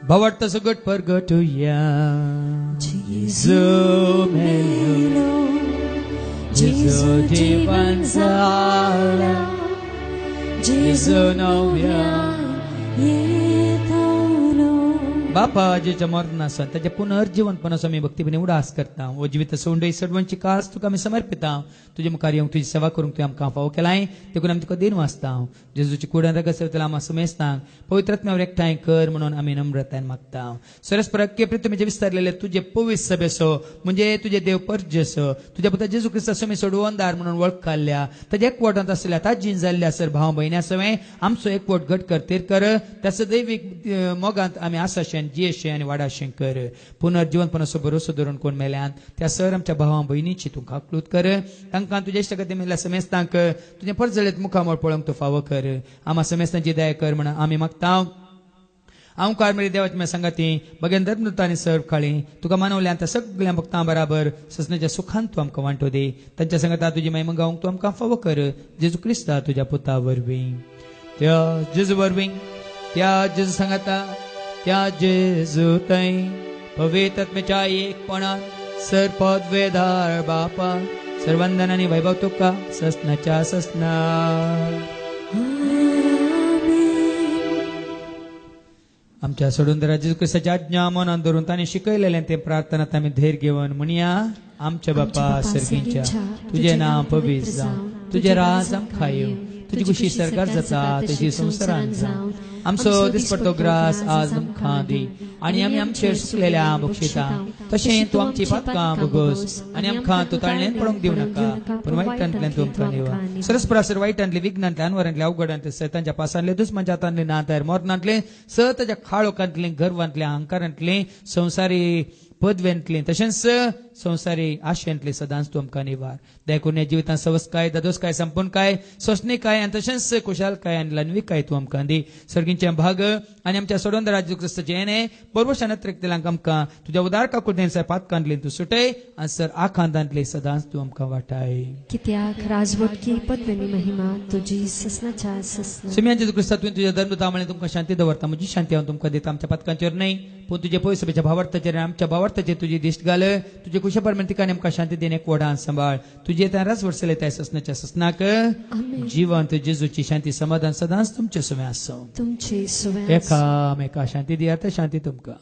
भावार्थ सगट परगटुया जेजू मेलो जेजू जीवन जाला जेजू नव्यान येतलो बापा जेच्या मरणासन त्याच्या पुनर्जीवनपणाचो आमी भक्तीपणे उडास करता ओ जिवीत सोंडई सडवणची कास तुका आमी समर्पिता तुजे मुखार येवंक तुजी सेवा करूंक तुवें आमकां फावो केलाय देखून आमी तुका देन वाचता जेजूची कुडान रगत सेवतला आमी समेजता पवित्र आत्म्यावर एकठांय कर म्हणून आमी नम्रतायेन मागता सरस्पराक्य प्रितमेचे विस्तारलेले तुजे पवित्र सभेसो म्हणजे तुजे देव परजसो तुज्या पुता जेजू क्रिस्ता समे सोडवणदार म्हणून वळख काडल्या ताजे एकवटांत आसलेल्या ताजीन जाल्ल्या सर भाव भयण्या सवे आमचो एकवट घट करतेर कर त्या सदैवीक मोगांत आमी आसाशें जियेशें आनी वाडाशें कर पुनर्जीवनपणाचो भरोसो धरून कोण मेल्यान त्या सर आमच्या भावा भयणीची तूं काकलूत कर तांकां तुजे इश्टगती मेल्या समेस्तांक तुजें परत जालेत मुखामोळ पळोवंक तूं फावो कर आम्हा समेस्तांची दया कर म्हणून आमी मागता हांव कार्मेली देवाच्या सांगाती बगेन धर्मदूतांनी सर्व काळी तुका मानवल्या त्या सगळ्या भक्तां बराबर ससण्याच्या सुखांत तूं आमकां वांटो दे तांच्या संगता तुजी महिमा गावंक तूं आमकां फावो कर जेजू क्रिस्ता तुज्या पुता वरवीं त्या जेजू वरवीं त्या जेजू सांगाता त्या जेजू थंय पवित्र आत्म्याच्या एकपणान सर पदवेदार बापा सर्वंदन आनी वैभव तुका ससनाच्या ससना आमच्या सोडून जेजू क्रिस्ताची आज्ञा मनान धरून ताणें शिकयलेलें ते प्रार्थनात आमी धैर्य घेवन म्हणया आमच्या बापा सर्गींच्या तुजें नांव पवित्र जावं तुजें राज आमकां येवं तुजी कुशी सरकार जाता तशी संवसारांत जावं आमचो दिसपडटो ग्रास आज आमकां दी आनी आमी आमचेर सुकलेल्या बक्षिता तशें तूं आमची पातकां भोगोस आनी आमकां तूं ताळणेन पडोवंक दिवं नाका पूण वायटांतल्यान तूं आमकां निवा सरस्परासर वायटांतले विघ्नांतले अनवरांतले अवघडांतले सैतांच्या पासांतले दुस्मनांतले नातार मोरणांतले सताच्या खाळोकांतले गर्वांतले अहंकारांतले संवसारी पदवेंतले तशेंच संवसारी आशेंतले सदांच तूं आमकां निवार देखून ह्या जिवितांत सवस्काय दादोसकाय संपूर्णकाय सोसणीकाय आनी तशेंच कुशालकाय आनी लनवीकाय तूं आमकां दी सर्गींचे भाग आनी आमच्या सोडून जेजू क्रिस्ताचे येणे परवशानत रेखतेल्यांक आमकां तुज्या उदार काकुळेन पातकांतले तूं सुटय आनी सर आखांतांतले सदांच तूं आमकां वाटाय कित्याक राजवटकी पद्वनी महिमा तुजी ससनाच्या ससना सिम्यान जेजू क्रिस्ता तुवें तुज्या धर्मतामळे तुमकां शांती दवरता म्हजी शांती हांव तुमकां दिता आमच्या पातकांचेर न्हय पूण तुजे पयस सभेच्या भावार्थाचेर आमच्या भावार्थाचेर तुजी दिश्ट घाल तुजे कुशे परमेंत तिका नेमका शांती देणे कोडान सांभाळ तुझे त्याराच वर्सले त्या ससनाच्या ससनाक आमेन. जिवंत जेजूची शांती समाधान सदांच तुमचे सुमे आसो तुमचे सुवास एकामेका शांती दिया तर शांती तुमका.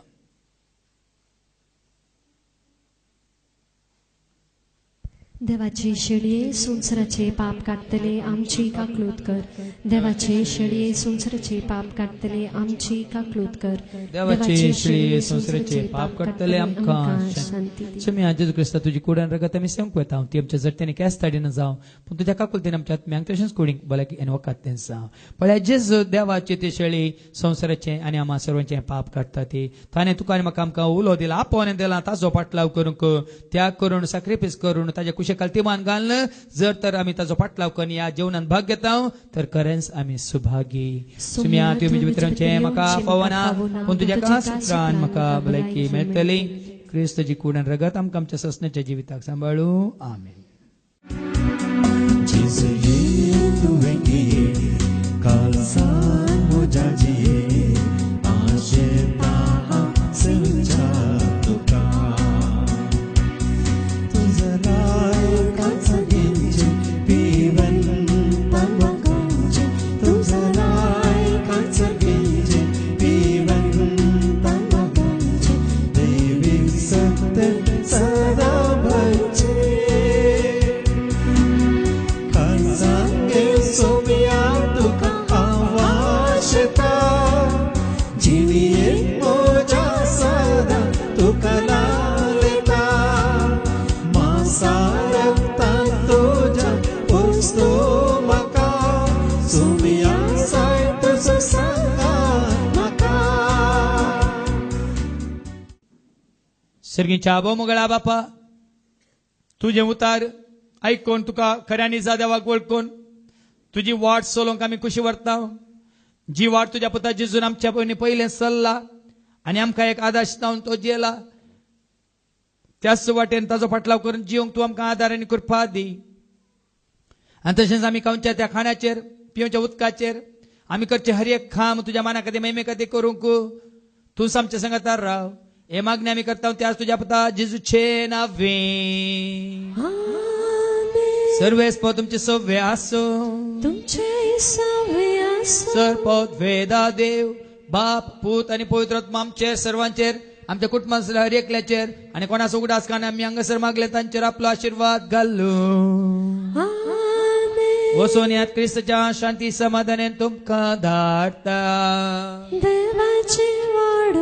देवाचे शेळये संसाराचे पाप काढतले आमची काकलूत कर. देवाचे शेळये संसाराचे पाप काढतले आमची काकलूत कर. देवाचे श्री संसाराचे पाप काढतले आमका शांती दे. शमी आज जेजू ख्रिस्ता तुझी कुडान रगत आम्ही सेवक येता ती आमच्या जट्टेने कॅस ताडीनं जाव पण तुझ्या काकुलतेने आमच्या आत्म्यांक तशेंच कुडींक भलायकी एन वकात त्यांचा पळ्या जेजू देवाचे ते शेळी संसाराचे आणि आम्हा सर्वांचे पाप काढता ते ताने तुका आनी म्हाका आमकां उलो दिला आपोवणे दिला ताजो पाटलाव करूंक त्याग करून सॅक्रिफायस करून ताज्या कुशे कल्तिमान घालणं जर तर आम्ही ताजो पाटलाव करून या जेवणात भाग घेता तर खरेंच आम्ही सुभागी सुम्या तुमी मित्रांचे म्हाका पवना पण तुझ्या कान म्हाका भलायकी मेळटली क्रिस्तची कुडान रगत आमकां आमच्या ससण्याच्या जिविताक सांबाळू आमेन. Jesus ye tuve ki kalsa mujaji aje paha senja tuka tuzalai kalsa ginje pivan tanwakanje tuzalai kalsa ginje pivan tanwakanje devi satte sada bhaje सोमिया तुका आवाशता जिविये मोजा सदा तुका लालेता मासा रक्ता तुझा पुस्तो मका सोमिया साय तुझो सांगा मका. सर्गीच्या आबो मुगळा बापा तुझे उतार ऐकून तुका खऱ्यांनी जा देवाक वळखून तुझी वाट सोलोंक आम्ही खुशी वर्ता जी वाट तुझ्या पुता जेजून आमच्या पहिले चल्ला आणि आमकां एक आदर्श जावन तो जेला त्याच वाटेन ताजो फाटलाव करून जिवंक तूं आमकां आदार आनी कृपा दी. आनी तशेंच आमी खावच्या त्या खाण्याचेर पिवच्या उदकाचेर आमी करचे हर एक खाम तुझ्या मना खातीर महिमे खातीर करूंक तूं आमच्या संगतार राव हे मागणी आमी करता त्याच तुझ्या पुता जेजूचे नावे. सर्वेस्प तुमचे सव्य आसो तुमचे सव्य आसो सरपद वेदा देव बाप पूत आणि पवित्र आत्मा आमचेर सर्वांचेर आमच्या कुटुंबांतल्या हर एकल्याचेर आणि कोणाचो उगडास कान आमी हांगासर मागले तांचेर आपलो आशीर्वाद घालू. आमेन. वचून यात क्रिस्ताच्या शांती समाधानान तुमकां धाडटा. देवाची वाड